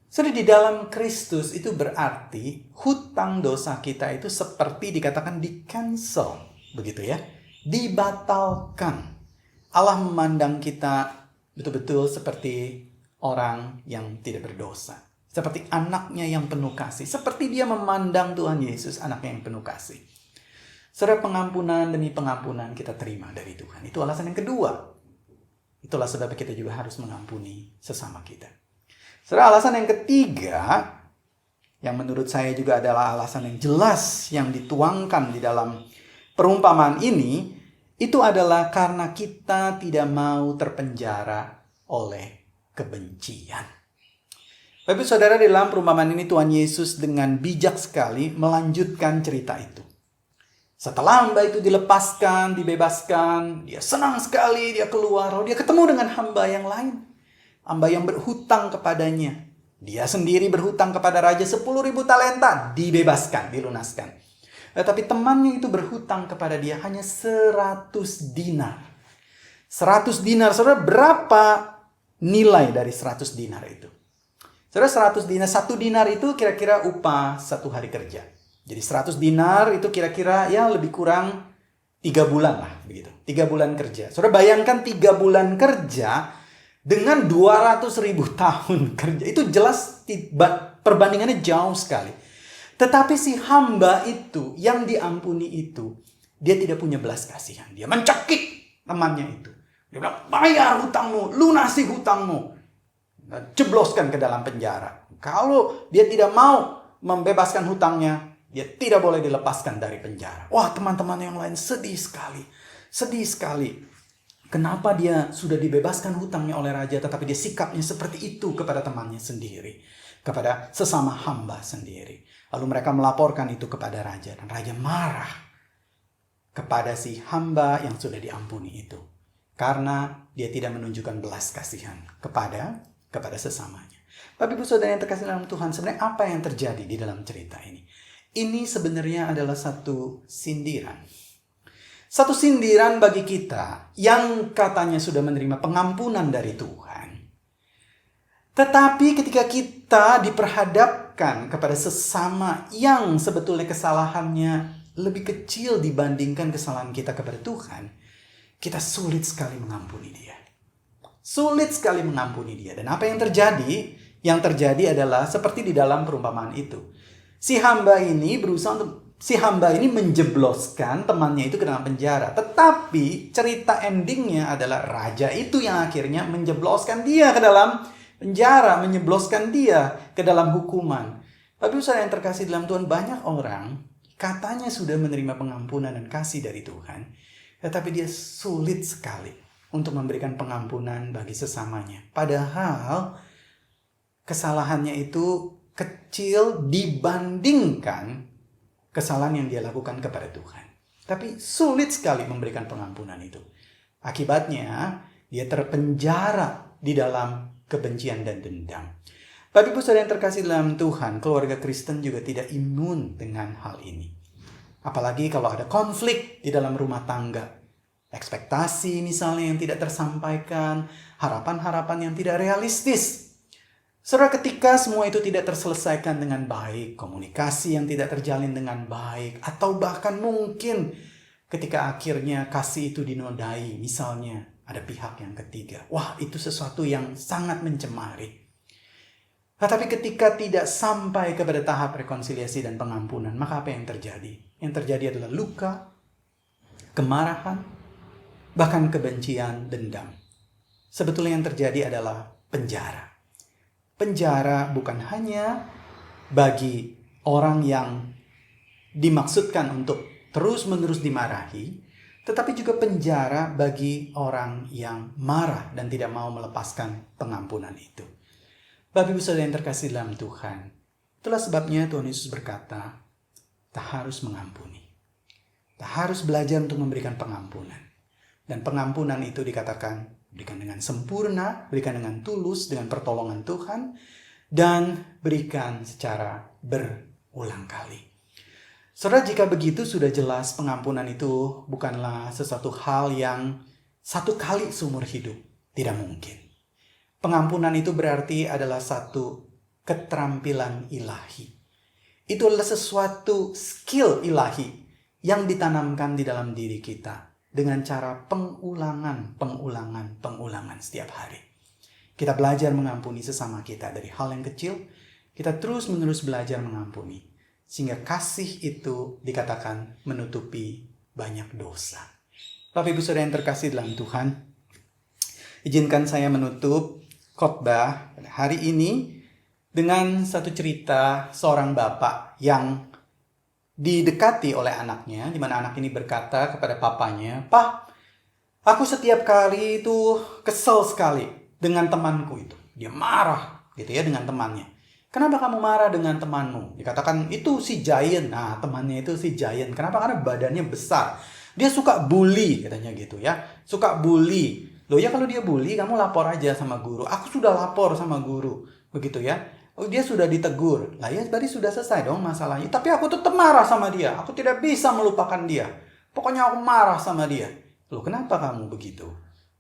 Saudara, di dalam Kristus itu berarti hutang dosa kita itu seperti dikatakan di-cancel. Begitu ya. Dibatalkan. Allah memandang kita betul-betul seperti orang yang tidak berdosa. Seperti anaknya yang penuh kasih. Seperti Dia memandang Tuhan Yesus, anaknya yang penuh kasih. Saudara, pengampunan demi pengampunan kita terima dari Tuhan. Itu alasan yang kedua. Itulah sebab kita juga harus mengampuni sesama kita. Saudara, alasan yang ketiga, yang menurut saya juga adalah alasan yang jelas yang dituangkan di dalam perumpamaan ini, itu adalah karena kita tidak mau terpenjara oleh kebencian. Bapak Saudara, di dalam perumpamaan ini Tuhan Yesus dengan bijak sekali melanjutkan cerita itu. Setelah hamba itu dilepaskan, dibebaskan, dia senang sekali, dia keluar, dia ketemu dengan hamba yang lain. hamba yang berhutang kepadanya. Dia sendiri berhutang kepada raja 10.000 talenta, dibebaskan, dilunaskan. Tetapi temannya itu berhutang kepada dia hanya 100 dinar. 100 dinar, saudara, berapa nilai dari 100 dinar itu? Saudara, 100 dinar, 1 dinar itu kira-kira upah 1 hari kerja. Jadi 100 dinar itu kira-kira ya lebih kurang 3 bulan lah, begitu. 3 bulan kerja. Saudara bayangkan 3 bulan kerja dengan 200.000 tahun kerja. Itu jelas perbandingannya jauh sekali. Tetapi si hamba itu, yang diampuni itu, dia tidak punya belas kasihan. Dia mencekik temannya itu. Dia bilang, bayar hutangmu, lunasi hutangmu. Dan jebloskan ke dalam penjara. Kalau dia tidak mau membebaskan hutangnya, dia tidak boleh dilepaskan dari penjara. Wah, teman-teman yang lain sedih sekali. Sedih sekali. Kenapa dia sudah dibebaskan hutangnya oleh raja, tetapi dia sikapnya seperti itu kepada temannya sendiri. Kepada sesama hamba sendiri. Lalu mereka melaporkan itu kepada raja. Dan raja marah kepada si hamba yang sudah diampuni itu. Karena dia tidak menunjukkan belas kasihan kepada sesamanya. Bapak Ibu Saudara yang terkasih dalam Tuhan, sebenarnya apa yang terjadi di dalam cerita ini? Ini sebenarnya adalah satu sindiran. Satu sindiran bagi kita yang katanya sudah menerima pengampunan dari Tuhan. Tetapi ketika kita diperhadapkan kepada sesama yang sebetulnya kesalahannya lebih kecil dibandingkan kesalahan kita kepada Tuhan, kita sulit sekali mengampuni dia. Sulit sekali mengampuni dia. Dan apa yang terjadi? Yang terjadi adalah seperti di dalam perumpamaan itu. Si hamba ini menjebloskan temannya itu ke dalam penjara. Tetapi cerita endingnya adalah raja itu yang akhirnya menjebloskan dia ke dalam penjara. Menjebloskan dia ke dalam hukuman. Tapi saudara yang terkasih dalam Tuhan, banyak orang katanya sudah menerima pengampunan dan kasih dari Tuhan. Tetapi dia sulit sekali untuk memberikan pengampunan bagi sesamanya. Padahal kesalahannya itu kecil dibandingkan kesalahan yang dia lakukan kepada Tuhan. Tapi sulit sekali memberikan pengampunan itu. Akibatnya dia terpenjara di dalam kebencian dan dendam. Bapak Ibu Saudara yang terkasih dalam Tuhan, keluarga Kristen juga tidak imun dengan hal ini. Apalagi kalau ada konflik di dalam rumah tangga. Ekspektasi misalnya yang tidak tersampaikan, harapan-harapan yang tidak realistis. Saudara, ketika semua itu tidak terselesaikan dengan baik, komunikasi yang tidak terjalin dengan baik, atau bahkan mungkin ketika akhirnya kasih itu dinodai, misalnya ada pihak yang ketiga. Wah, itu sesuatu yang sangat mencemari. Tetapi ketika tidak sampai kepada tahap rekonsiliasi dan pengampunan, maka apa yang terjadi? Yang terjadi adalah luka, kemarahan, bahkan kebencian, dendam. Sebetulnya yang terjadi adalah penjara. Penjara bukan hanya bagi orang yang dimaksudkan untuk terus-menerus dimarahi, tetapi juga penjara bagi orang yang marah dan tidak mau melepaskan pengampunan itu. Bapak Ibu Saudara yang terkasih dalam Tuhan, itulah sebabnya Tuhan Yesus berkata, kita harus mengampuni. Kita harus belajar untuk memberikan pengampunan. Dan pengampunan itu dikatakan berikan dengan sempurna, berikan dengan tulus, dengan pertolongan Tuhan, dan berikan secara berulang kali. Saudara, jika begitu sudah jelas pengampunan itu bukanlah sesuatu hal yang satu kali seumur hidup. Tidak mungkin. Pengampunan itu berarti adalah satu keterampilan ilahi. Itu adalah sesuatu skill ilahi yang ditanamkan di dalam diri kita. Dengan cara pengulangan setiap hari. Kita belajar mengampuni sesama kita dari hal yang kecil. Kita terus-menerus belajar mengampuni. Sehingga kasih itu dikatakan menutupi banyak dosa. Bapak Ibu Saudara yang terkasih dalam Tuhan, izinkan saya menutup khotbah pada hari ini dengan satu cerita seorang bapak yang didekati oleh anaknya, di mana anak ini berkata kepada papanya, "Pak, aku setiap kali itu kesel sekali dengan temanku itu." Dia marah gitu ya dengan temannya. "Kenapa kamu marah dengan temanmu?" Dikatakan itu si Giant. Nah, temannya itu si Giant. Kenapa? Karena badannya besar. Dia suka bully katanya gitu ya. Suka bully. Loh ya kalau dia bully, kamu lapor aja sama guru. Aku sudah lapor sama guru. Begitu ya. Oh, dia sudah ditegur. Lah ya berarti sudah selesai dong masalahnya. Tapi aku tetap marah sama dia. Aku tidak bisa melupakan dia. Pokoknya aku marah sama dia. Loh kenapa kamu begitu?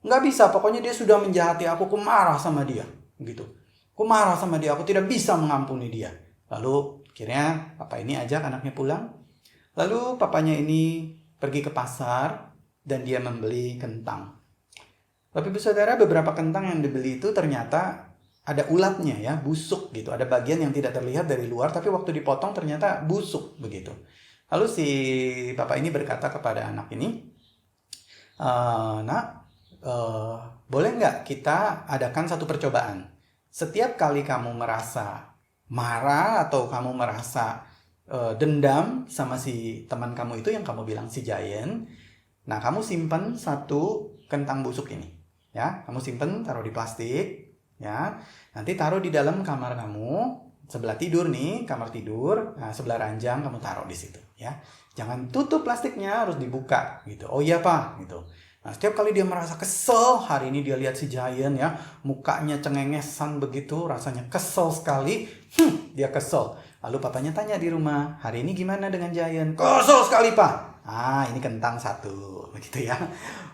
Nggak bisa, pokoknya dia sudah menjahati aku marah sama dia. Begitu. Aku marah sama dia, aku tidak bisa mengampuni dia. Lalu akhirnya papa ini ajak anaknya pulang. Lalu papanya ini pergi ke pasar dan dia membeli kentang. Bapak Ibu Saudara, beberapa kentang yang dibeli itu ternyata ada ulatnya ya, busuk gitu. Ada bagian yang tidak terlihat dari luar, tapi waktu dipotong ternyata busuk begitu. Lalu si bapak ini berkata kepada anak ini, "Nak, boleh nggak kita adakan satu percobaan? Setiap kali kamu merasa marah atau kamu merasa dendam sama si teman kamu itu yang kamu bilang si Giant, nah kamu simpan satu kentang busuk ini. Ya, kamu simpen, taruh di plastik, ya. Nanti taruh di dalam kamar kamu, sebelah tidur nih, kamar tidur, nah, sebelah ranjang kamu taruh di situ, ya. Jangan tutup plastiknya, harus dibuka, gitu. Oh iya Pak, gitu. Nah, setiap kali dia merasa kesel, hari ini dia lihat si Giant ya, mukanya cengengesan begitu, rasanya kesel sekali, dia kesel. Lalu papanya tanya di rumah, hari ini gimana dengan Giant? Kesel sekali Pak. Ah, ini kentang satu, begitu ya.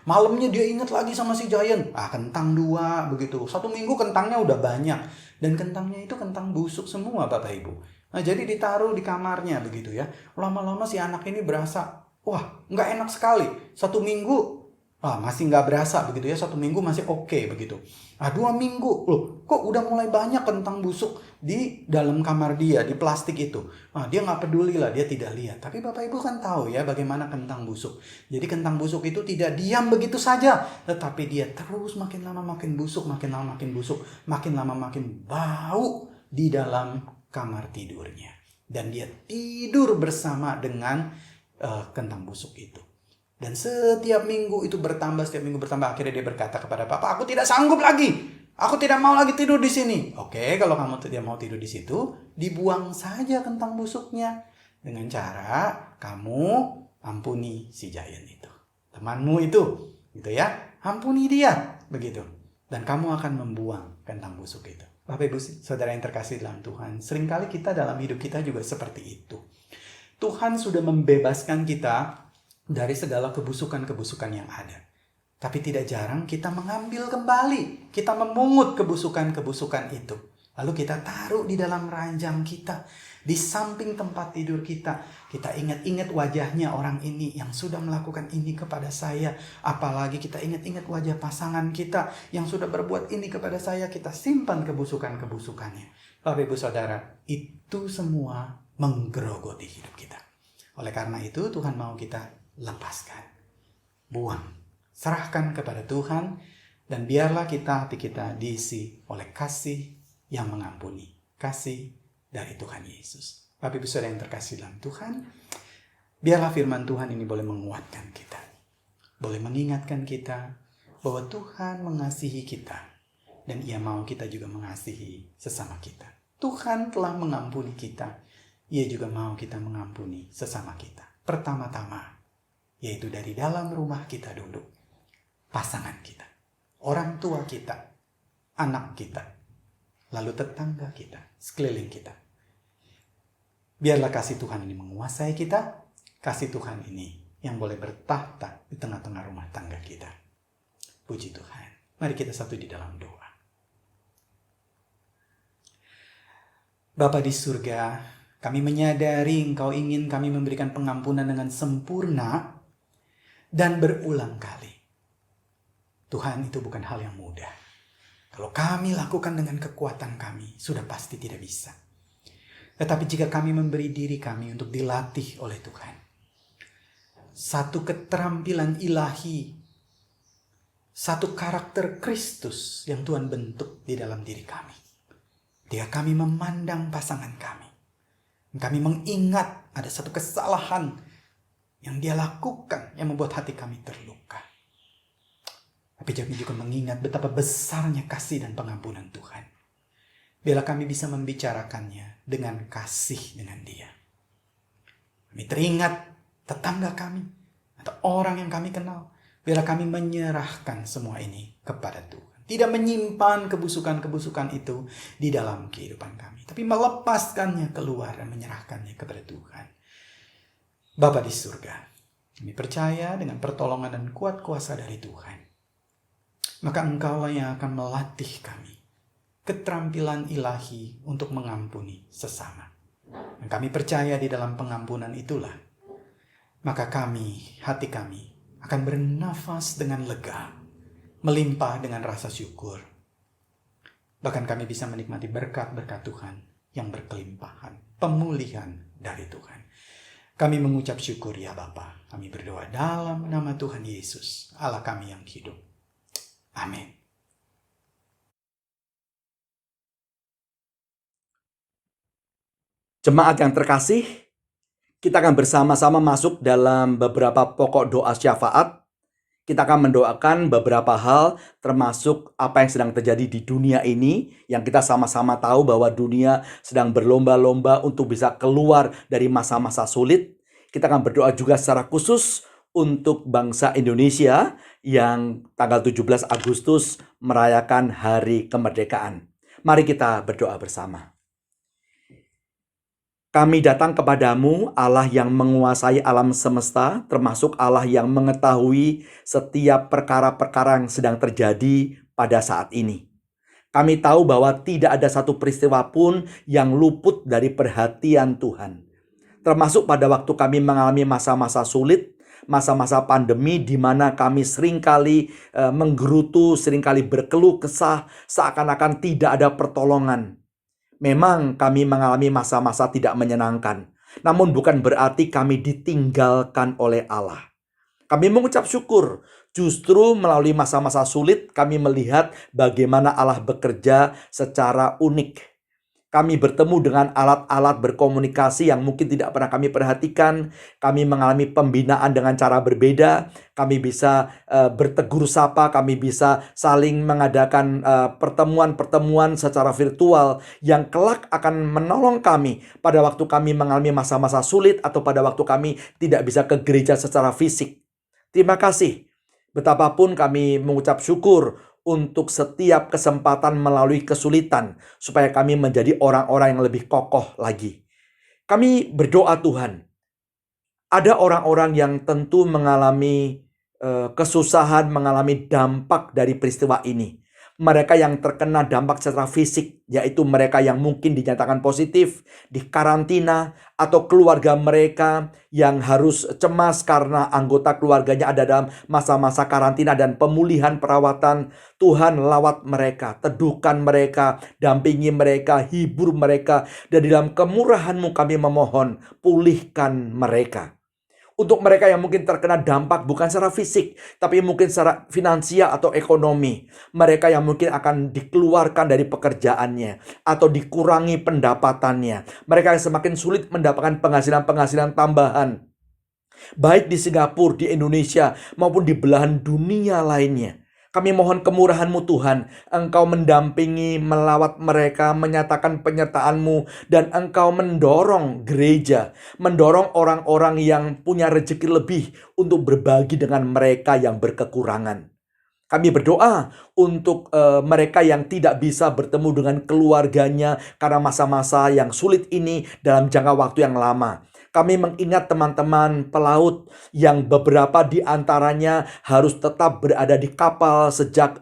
Malamnya dia ingat lagi sama si Giant. Ah, kentang dua, begitu. 1 minggu kentangnya udah banyak. Dan kentangnya itu kentang busuk semua, Bapak Ibu. Nah, jadi ditaruh di kamarnya, begitu ya. Lama-lama si anak ini berasa, wah, nggak enak sekali. 1 minggu, masih nggak berasa, begitu ya. 1 minggu masih oke, begitu. 2 minggu, loh, kok udah mulai banyak kentang busuk di dalam kamar dia, di plastik itu. Dia nggak peduli lah, dia tidak lihat. Tapi Bapak Ibu kan tahu ya bagaimana kentang busuk. Jadi kentang busuk itu tidak diam begitu saja, tetapi dia terus makin lama makin busuk, makin lama makin busuk, makin lama makin bau di dalam kamar tidurnya. Dan dia tidur bersama dengan kentang busuk itu. Dan setiap minggu itu bertambah, akhirnya dia berkata kepada Papa, aku tidak sanggup lagi. Aku tidak mau lagi tidur di sini. Oke, kalau kamu tidak mau tidur di situ, dibuang saja kentang busuknya. Dengan cara kamu ampuni si Giant itu. Temanmu itu, gitu ya. Ampuni dia, begitu. Dan kamu akan membuang kentang busuk itu. Bapak Ibu Saudara yang terkasih dalam Tuhan, seringkali kita dalam hidup kita juga seperti itu. Tuhan sudah membebaskan kita dari segala kebusukan-kebusukan yang ada. Tapi tidak jarang kita mengambil kembali. Kita memungut kebusukan-kebusukan itu. Lalu kita taruh di dalam ranjang kita. Di samping tempat tidur kita. Kita ingat-ingat wajahnya orang ini yang sudah melakukan ini kepada saya. Apalagi kita ingat-ingat wajah pasangan kita yang sudah berbuat ini kepada saya. Kita simpan kebusukan-kebusukannya. Bapak Ibu Saudara, itu semua menggerogoti hidup kita. Oleh karena itu Tuhan mau kita lepaskan. Buang. Serahkan kepada Tuhan. Dan biarlah hati kita diisi oleh kasih yang mengampuni. Kasih dari Tuhan Yesus. Bapak Ibu Saudara yang terkasih dalam Tuhan. Biarlah firman Tuhan ini boleh menguatkan kita. Boleh mengingatkan kita bahwa Tuhan mengasihi kita. Dan Ia mau kita juga mengasihi sesama kita. Tuhan telah mengampuni kita. Ia juga mau kita mengampuni sesama kita. Pertama-tama, yaitu dari dalam rumah kita dulu. Pasangan kita, orang tua kita, anak kita, lalu tetangga kita, sekeliling kita. Biarlah kasih Tuhan ini menguasai kita, kasih Tuhan ini yang boleh bertahta di tengah-tengah rumah tangga kita. Puji Tuhan. Mari kita satu di dalam doa. Bapa di surga, kami menyadari Engkau ingin kami memberikan pengampunan dengan sempurna dan berulang kali. Tuhan, itu bukan hal yang mudah. Kalau kami lakukan dengan kekuatan kami, sudah pasti tidak bisa. Tetapi jika kami memberi diri kami untuk dilatih oleh Tuhan, satu keterampilan ilahi, satu karakter Kristus yang Tuhan bentuk di dalam diri kami. Ketika kami memandang pasangan kami, kami mengingat ada satu kesalahan yang dia lakukan yang membuat hati kami terluka. Tapi kami juga mengingat betapa besarnya kasih dan pengampunan Tuhan. Biarlah kami bisa membicarakannya dengan kasih dengan dia. Kami teringat tetangga kami atau orang yang kami kenal. Biarlah kami menyerahkan semua ini kepada Tuhan. Tidak menyimpan kebusukan-kebusukan itu di dalam kehidupan kami, tapi melepaskannya keluar dan menyerahkannya kepada Tuhan. Bapa di surga, kami percaya dengan pertolongan dan kuat kuasa dari Tuhan. Maka Engkaulah yang akan melatih kami keterampilan ilahi untuk mengampuni sesama. Dan kami percaya di dalam pengampunan itulah, maka hati kami akan bernafas dengan lega, melimpah dengan rasa syukur. Bahkan kami bisa menikmati berkat-berkat Tuhan yang berkelimpahan, pemulihan dari Tuhan. Kami mengucap syukur ya Bapa. Kami berdoa dalam nama Tuhan Yesus, Allah kami yang hidup. Amin. Jemaat yang terkasih, kita akan bersama-sama masuk dalam beberapa pokok doa syafaat. Kita akan mendoakan beberapa hal, termasuk apa yang sedang terjadi di dunia ini, yang kita sama-sama tahu bahwa dunia sedang berlomba-lomba untuk bisa keluar dari masa-masa sulit. Kita akan berdoa juga secara khusus untuk bangsa Indonesia yang tanggal 17 Agustus merayakan Hari Kemerdekaan. Mari kita berdoa bersama. Kami datang kepadamu, Allah yang menguasai alam semesta, termasuk Allah yang mengetahui setiap perkara-perkara yang sedang terjadi pada saat ini. Kami tahu bahwa tidak ada satu peristiwa pun yang luput dari perhatian Tuhan. Termasuk pada waktu kami mengalami masa-masa sulit, masa-masa pandemi di mana kami seringkali menggerutu, seringkali berkeluh kesah, seakan-akan tidak ada pertolongan. Memang kami mengalami masa-masa tidak menyenangkan, namun bukan berarti kami ditinggalkan oleh Allah. Kami mengucap syukur, justru melalui masa-masa sulit kami melihat bagaimana Allah bekerja secara unik. Kami bertemu dengan alat-alat berkomunikasi yang mungkin tidak pernah kami perhatikan. Kami mengalami pembinaan dengan cara berbeda. Kami bisa bertegur sapa, kami bisa saling mengadakan pertemuan-pertemuan secara virtual yang kelak akan menolong kami pada waktu kami mengalami masa-masa sulit atau pada waktu kami tidak bisa ke gereja secara fisik. Terima kasih. Betapapun kami mengucap syukur untuk setiap kesempatan melalui kesulitan, supaya kami menjadi orang-orang yang lebih kokoh lagi. Kami berdoa Tuhan, ada orang-orang yang tentu mengalami kesusahan, mengalami dampak dari peristiwa ini. Mereka yang terkena dampak secara fisik, yaitu mereka yang mungkin dinyatakan positif, dikarantina, atau keluarga mereka yang harus cemas karena anggota keluarganya ada dalam masa-masa karantina dan pemulihan perawatan. Tuhan lawat mereka, teduhkan mereka, dampingi mereka, hibur mereka, dan di dalam kemurahan-Mu kami memohon, pulihkan mereka. Untuk mereka yang mungkin terkena dampak bukan secara fisik, tapi mungkin secara finansial atau ekonomi. Mereka yang mungkin akan dikeluarkan dari pekerjaannya atau dikurangi pendapatannya. Mereka yang semakin sulit mendapatkan penghasilan-penghasilan tambahan. Baik di Singapura, di Indonesia, maupun di belahan dunia lainnya. Kami mohon kemurahan-Mu Tuhan, Engkau mendampingi, melawat mereka, menyatakan penyertaan-Mu, dan Engkau mendorong gereja, mendorong orang-orang yang punya rezeki lebih untuk berbagi dengan mereka yang berkekurangan. Kami berdoa untuk mereka yang tidak bisa bertemu dengan keluarganya karena masa-masa yang sulit ini dalam jangka waktu yang lama. Kami mengingat teman-teman pelaut yang beberapa di antaranya harus tetap berada di kapal sejak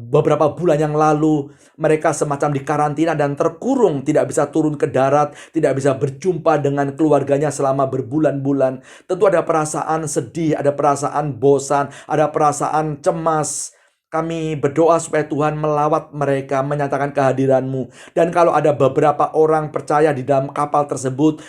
beberapa bulan yang lalu. Mereka semacam dikarantina dan terkurung, tidak bisa turun ke darat, tidak bisa berjumpa dengan keluarganya selama berbulan-bulan. Tentu ada perasaan sedih, ada perasaan bosan, ada perasaan cemas. Kami berdoa supaya Tuhan melawat mereka, menyatakan kehadiran-Mu. Dan kalau ada beberapa orang percaya di dalam kapal tersebut,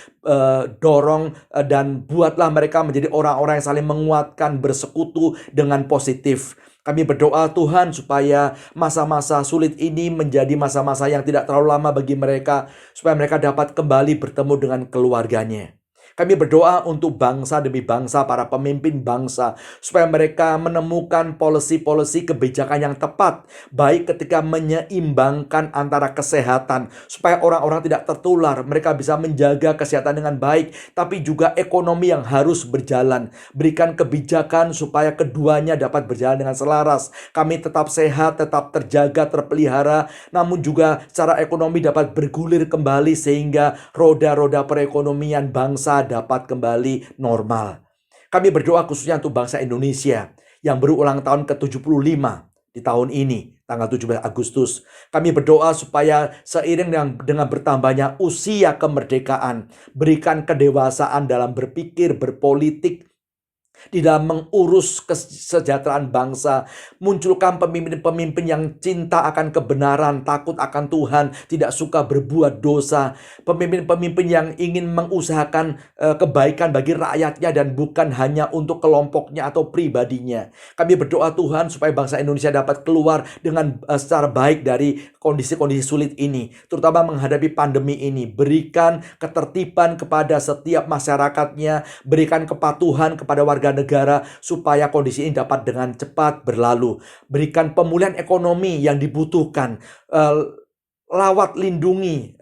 dorong dan buatlah mereka menjadi orang-orang yang saling menguatkan, bersekutu dengan positif. Kami berdoa Tuhan supaya masa-masa sulit ini menjadi masa-masa yang tidak terlalu lama bagi mereka, supaya mereka dapat kembali bertemu dengan keluarganya. Kami berdoa untuk bangsa demi bangsa, para pemimpin bangsa, supaya mereka menemukan polisi-polisi kebijakan yang tepat, baik ketika menyeimbangkan antara kesehatan, supaya orang-orang tidak tertular, mereka bisa menjaga kesehatan dengan baik, tapi juga ekonomi yang harus berjalan. Berikan kebijakan supaya keduanya dapat berjalan dengan selaras. Kami tetap sehat, tetap terjaga, terpelihara, namun juga secara ekonomi dapat bergulir kembali sehingga roda-roda perekonomian bangsa dapat kembali normal. Kami berdoa khususnya untuk bangsa Indonesia yang berulang tahun ke-75 di tahun ini, tanggal 17 Agustus. Kami berdoa supaya seiring dengan bertambahnya usia kemerdekaan, berikan kedewasaan dalam berpikir, berpolitik, di dalam mengurus kesejahteraan bangsa. Munculkan pemimpin-pemimpin yang cinta akan kebenaran, takut akan Tuhan, tidak suka berbuat dosa. Pemimpin-pemimpin yang ingin mengusahakan kebaikan bagi rakyatnya dan bukan hanya untuk kelompoknya atau pribadinya. Kami berdoa Tuhan supaya bangsa Indonesia dapat keluar dengan secara baik dari kondisi-kondisi sulit ini, terutama menghadapi pandemi ini. Berikan ketertiban kepada setiap masyarakatnya, berikan kepatuhan kepada warga negara supaya kondisi ini dapat dengan cepat berlalu. Berikan pemulihan ekonomi yang dibutuhkan, lawat lindungi,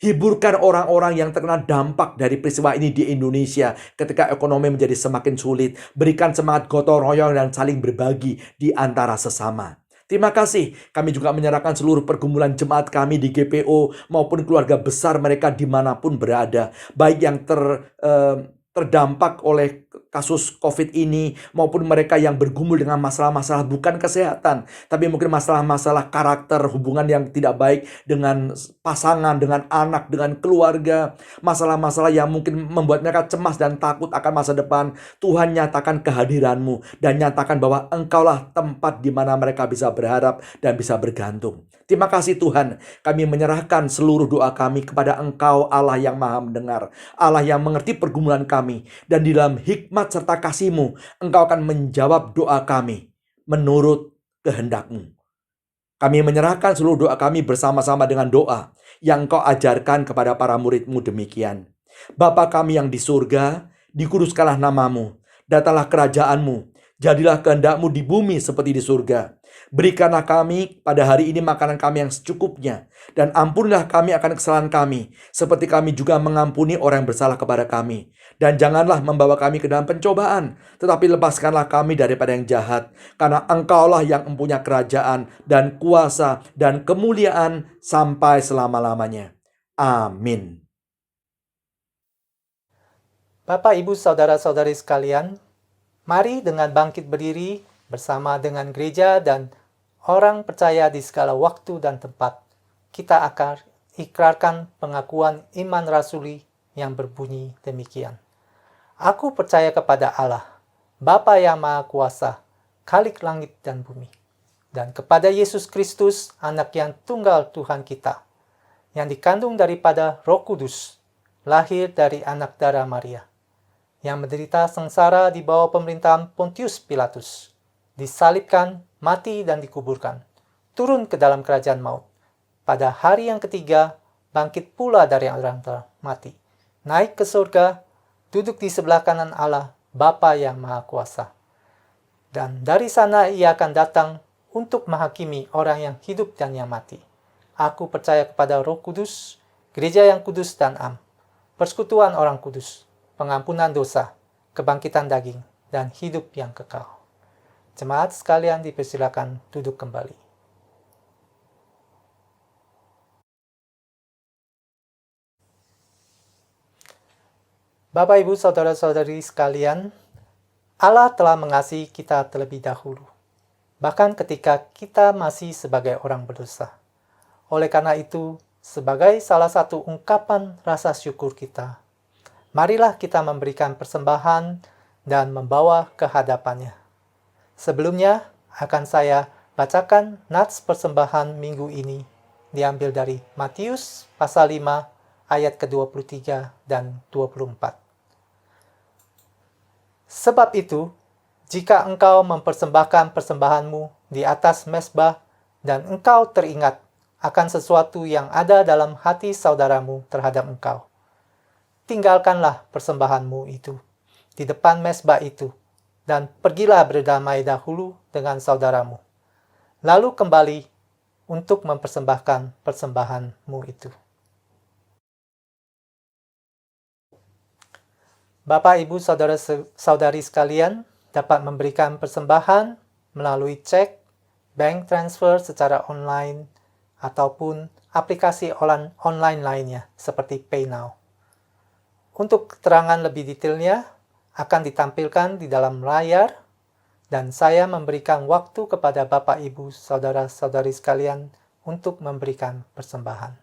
hiburkan orang-orang yang terkena dampak dari peristiwa ini di Indonesia ketika ekonomi menjadi semakin sulit. Berikan semangat gotong royong dan saling berbagi di antara sesama. Terima kasih. Kami juga menyerahkan seluruh pergumulan jemaat kami di GPO maupun keluarga besar mereka dimanapun berada, baik yang terdampak oleh kasus COVID ini maupun mereka yang bergumul dengan masalah-masalah bukan kesehatan, tapi mungkin masalah-masalah karakter, hubungan yang tidak baik dengan pasangan, dengan anak, dengan keluarga, masalah-masalah yang mungkin membuat mereka cemas dan takut akan masa depan. Tuhan, nyatakan kehadiran-Mu dan nyatakan bahwa Engkaulah tempat di mana mereka bisa berharap dan bisa bergantung. Terima kasih Tuhan, kami menyerahkan seluruh doa kami kepada Engkau, Allah yang Maha Mendengar, Allah yang mengerti pergumulan kami, dan di dalam hikmat serta kasih-Mu, Engkau akan menjawab doa kami menurut kehendak-Mu. Kami menyerahkan seluruh doa kami bersama-sama dengan doa yang Engkau ajarkan kepada para murid-Mu demikian. Bapa kami yang di surga, dikuduskanlah nama-Mu, datanglah kerajaan-Mu, jadilah kehendak-Mu di bumi seperti di surga. Berikanlah kami pada hari ini makanan kami yang secukupnya, dan ampunilah kami akan kesalahan kami, seperti kami juga mengampuni orang yang bersalah kepada kami. Dan janganlah membawa kami ke dalam pencobaan, tetapi lepaskanlah kami daripada yang jahat, karena Engkaulah yang mempunyai kerajaan dan kuasa dan kemuliaan sampai selama-lamanya. Amin. Bapak, Ibu, Saudara-saudari sekalian, mari dengan bangkit berdiri bersama dengan gereja dan orang percaya di segala waktu dan tempat, kita akan ikrarkan pengakuan iman rasuli yang berbunyi demikian. Aku percaya kepada Allah, Bapa yang Maha Kuasa, Khalik langit dan bumi, dan kepada Yesus Kristus, Anak yang tunggal Tuhan kita, yang dikandung daripada Roh Kudus, lahir dari anak darah Maria, yang menderita sengsara di bawah pemerintahan Pontius Pilatus, disalibkan, mati dan dikuburkan, turun ke dalam kerajaan maut. Pada hari yang ketiga, bangkit pula dari antara mati, naik ke surga, duduk di sebelah kanan Allah, Bapa yang Maha Kuasa. Dan dari sana ia akan datang untuk menghakimi orang yang hidup dan yang mati. Aku percaya kepada Roh Kudus, gereja yang kudus dan am, persekutuan orang kudus, pengampunan dosa, kebangkitan daging, dan hidup yang kekal. Jemaat sekalian dipersilakan duduk kembali. Bapak, Ibu, Saudara-saudari sekalian, Allah telah mengasihi kita terlebih dahulu, bahkan ketika kita masih sebagai orang berdosa. Oleh karena itu, sebagai salah satu ungkapan rasa syukur kita, marilah kita memberikan persembahan dan membawa ke hadapannya. Sebelumnya, akan saya bacakan nats persembahan minggu ini, diambil dari Matius pasal 5 ayat ke-23 dan 24. Sebab itu, jika engkau mempersembahkan persembahanmu di atas mezbah dan engkau teringat akan sesuatu yang ada dalam hati saudaramu terhadap engkau, tinggalkanlah persembahanmu itu di depan mezbah itu, dan pergilah berdamai dahulu dengan saudaramu. Lalu kembali untuk mempersembahkan persembahanmu itu. Bapak, Ibu, saudara-saudari sekalian dapat memberikan persembahan melalui cek, bank transfer secara online, ataupun aplikasi online lainnya seperti PayNow. Untuk keterangan lebih detailnya akan ditampilkan di dalam layar, dan saya memberikan waktu kepada Bapak, Ibu, saudara-saudari sekalian untuk memberikan persembahan.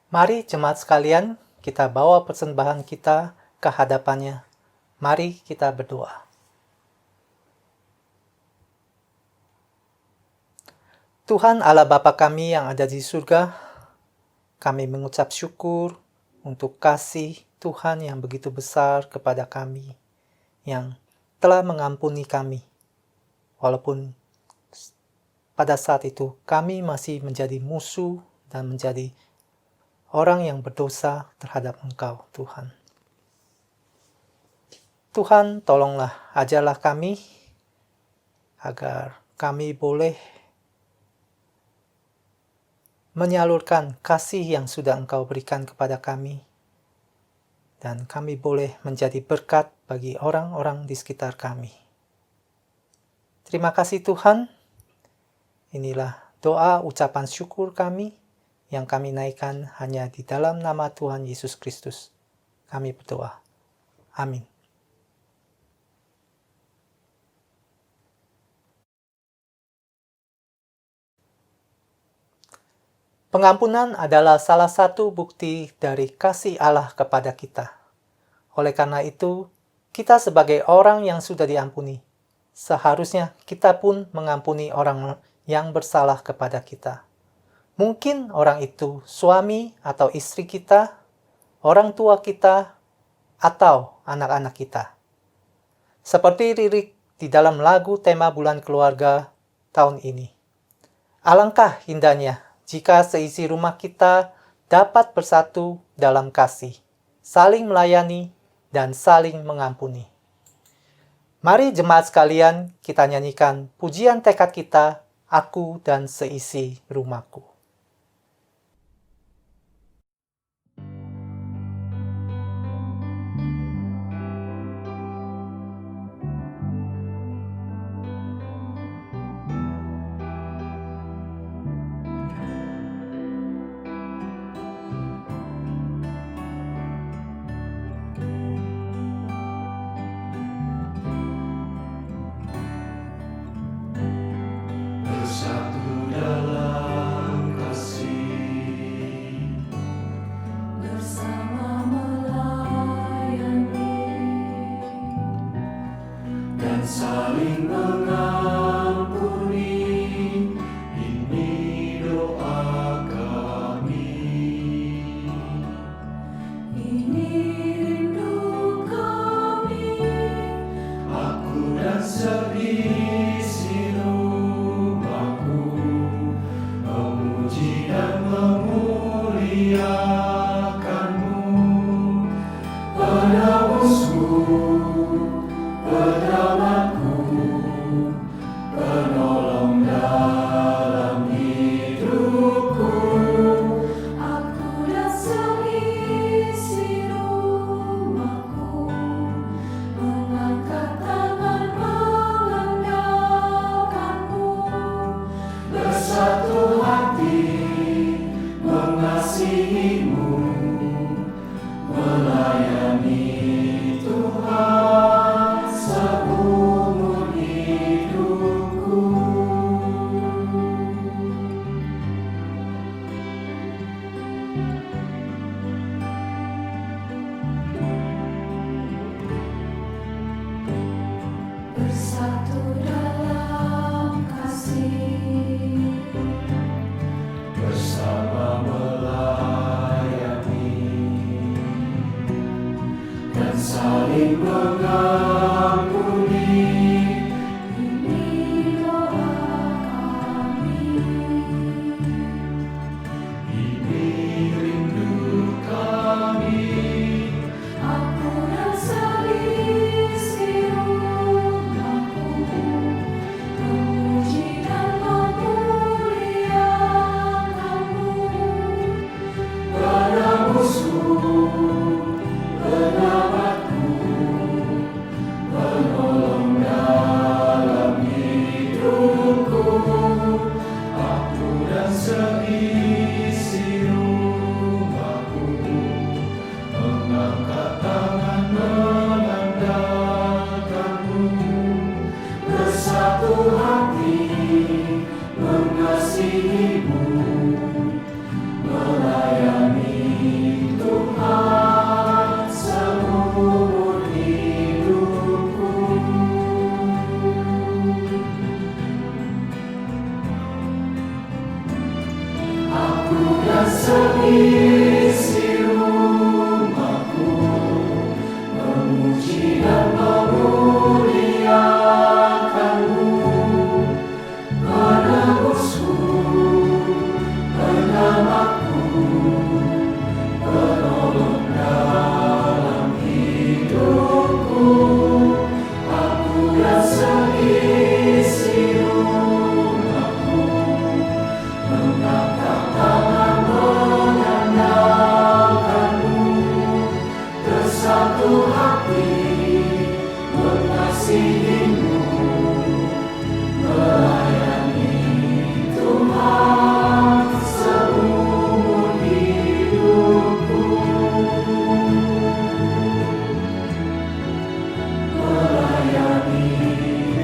Mari jemaat sekalian, kita bawa persembahan kita ke hadapannya. Mari kita berdoa. Tuhan Allah Bapa kami yang ada di surga, kami mengucap syukur untuk kasih Tuhan yang begitu besar kepada kami, yang telah mengampuni kami. Walaupun pada saat itu kami masih menjadi musuh dan menjadi orang yang berdosa terhadap Engkau, Tuhan. Tuhan, tolonglah, ajarlah kami agar kami boleh menyalurkan kasih yang sudah Engkau berikan kepada kami, dan kami boleh menjadi berkat bagi orang-orang di sekitar kami. Terima kasih Tuhan. Inilah doa ucapan syukur kami yang kami naikkan hanya di dalam nama Tuhan Yesus Kristus. Kami berdoa. Amin. Pengampunan adalah salah satu bukti dari kasih Allah kepada kita. Oleh karena itu, kita sebagai orang yang sudah diampuni, seharusnya kita pun mengampuni orang yang bersalah kepada kita. Mungkin orang itu suami atau istri kita, orang tua kita, atau anak-anak kita. Seperti lirik di dalam lagu tema bulan keluarga tahun ini. Alangkah indahnya jika seisi rumah kita dapat bersatu dalam kasih, saling melayani, dan saling mengampuni. Mari jemaat sekalian kita nyanyikan pujian tekad kita, aku dan seisi rumahku. Bersatu dalam kasih, bersama melayani, dan saling mengampuni penyelamatku, penolong dalam hidupku. Aku dan seisi rumahku mengangkat tangan mengandalkanmu. Bersatu hati mengasihimu, melayani Tuhan seumur hidupku. Bersatu dalam kasih, Bersama melayani dan saling mengampuni. ini doa kami. Ini rindu kami. Aku dan seisi rumahku memuji dan memuliakanmu. Penebusku, penyelamatku, penolong dalam hidupku. Aku dan seisi rumahku mengangkat tangan mengandalkanmu. Bersatu hati mengasihimu, melayani Tuhan seumur hidupku. Aku dan seisi rumahku memuji dan memuliakanmu. Penebusku, penyelamatku, penolong dalam hidupku. Aku dan seisi rumahku mengangkat tangan mengandalkanmu. Bersatu hati mengasihimu, melayani Tuhan seumur hidupku. Melayani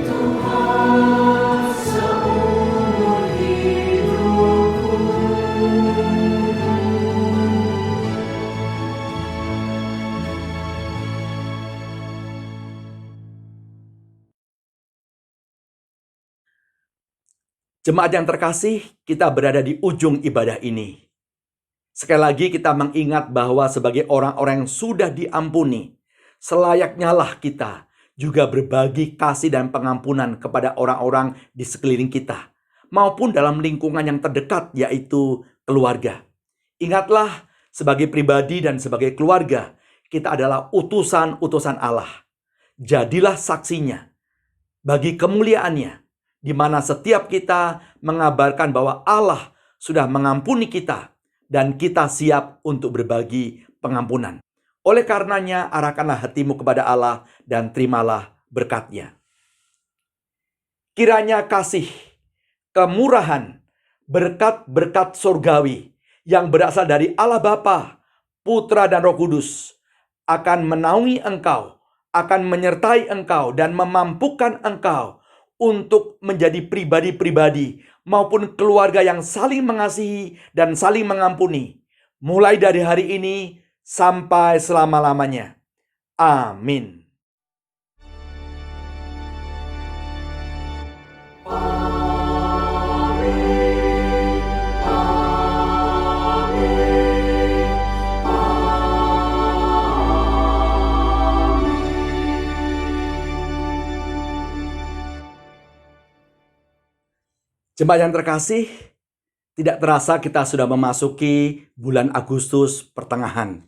Tuhan seumur hidupku. Jemaat yang terkasih, kita berada di ujung ibadah ini. Sekali lagi kita mengingat bahwa sebagai orang-orang yang sudah diampuni, selayaknya lah kita juga berbagi kasih dan pengampunan kepada orang-orang di sekeliling kita, maupun dalam lingkungan yang terdekat, yaitu keluarga. Ingatlah, sebagai pribadi dan sebagai keluarga, kita adalah utusan-utusan Allah. Jadilah saksinya bagi kemuliaannya, di mana setiap kita mengabarkan bahwa Allah sudah mengampuni kita dan kita siap untuk berbagi pengampunan. Oleh karenanya, arahkanlah hatimu kepada Allah dan terimalah berkat-Nya. Kiranya kasih, kemurahan, berkat-berkat surgawi yang berasal dari Allah Bapa, Putra dan Roh Kudus akan menaungi engkau, akan menyertai engkau dan memampukan engkau untuk menjadi pribadi-pribadi maupun keluarga yang saling mengasihi dan saling mengampuni, mulai dari hari ini sampai selama-lamanya. Amin. Jemaat yang terkasih, tidak terasa kita sudah memasuki bulan Agustus pertengahan.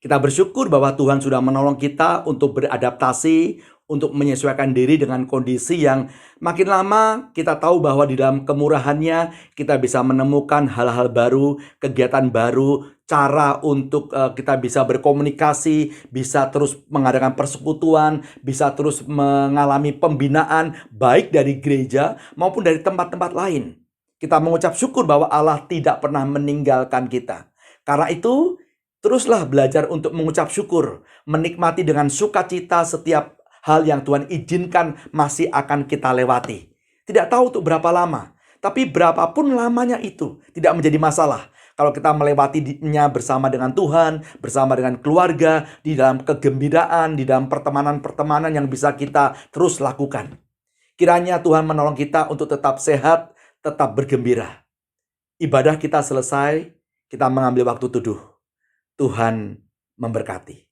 Kita bersyukur bahwa Tuhan sudah menolong kita untuk beradaptasi, untuk menyesuaikan diri dengan kondisi yang makin lama kita tahu bahwa di dalam kemurahannya kita bisa menemukan hal-hal baru, kegiatan baru, cara untuk kita bisa berkomunikasi, bisa terus mengadakan persekutuan, bisa terus mengalami pembinaan baik dari gereja maupun dari tempat-tempat lain. Kita mengucap syukur bahwa Allah tidak pernah meninggalkan kita. Karena itu, teruslah belajar untuk mengucap syukur, menikmati dengan sukacita setiap hal yang Tuhan izinkan masih akan kita lewati. Tidak tahu untuk berapa lama, tapi berapapun lamanya itu tidak menjadi masalah. Kalau kita melewatinya bersama dengan Tuhan, bersama dengan keluarga, di dalam kegembiraan, di dalam pertemanan-pertemanan yang bisa kita terus lakukan. Kiranya Tuhan menolong kita untuk tetap sehat, tetap bergembira. Ibadah kita selesai, kita mengambil waktu teduh. Tuhan memberkati.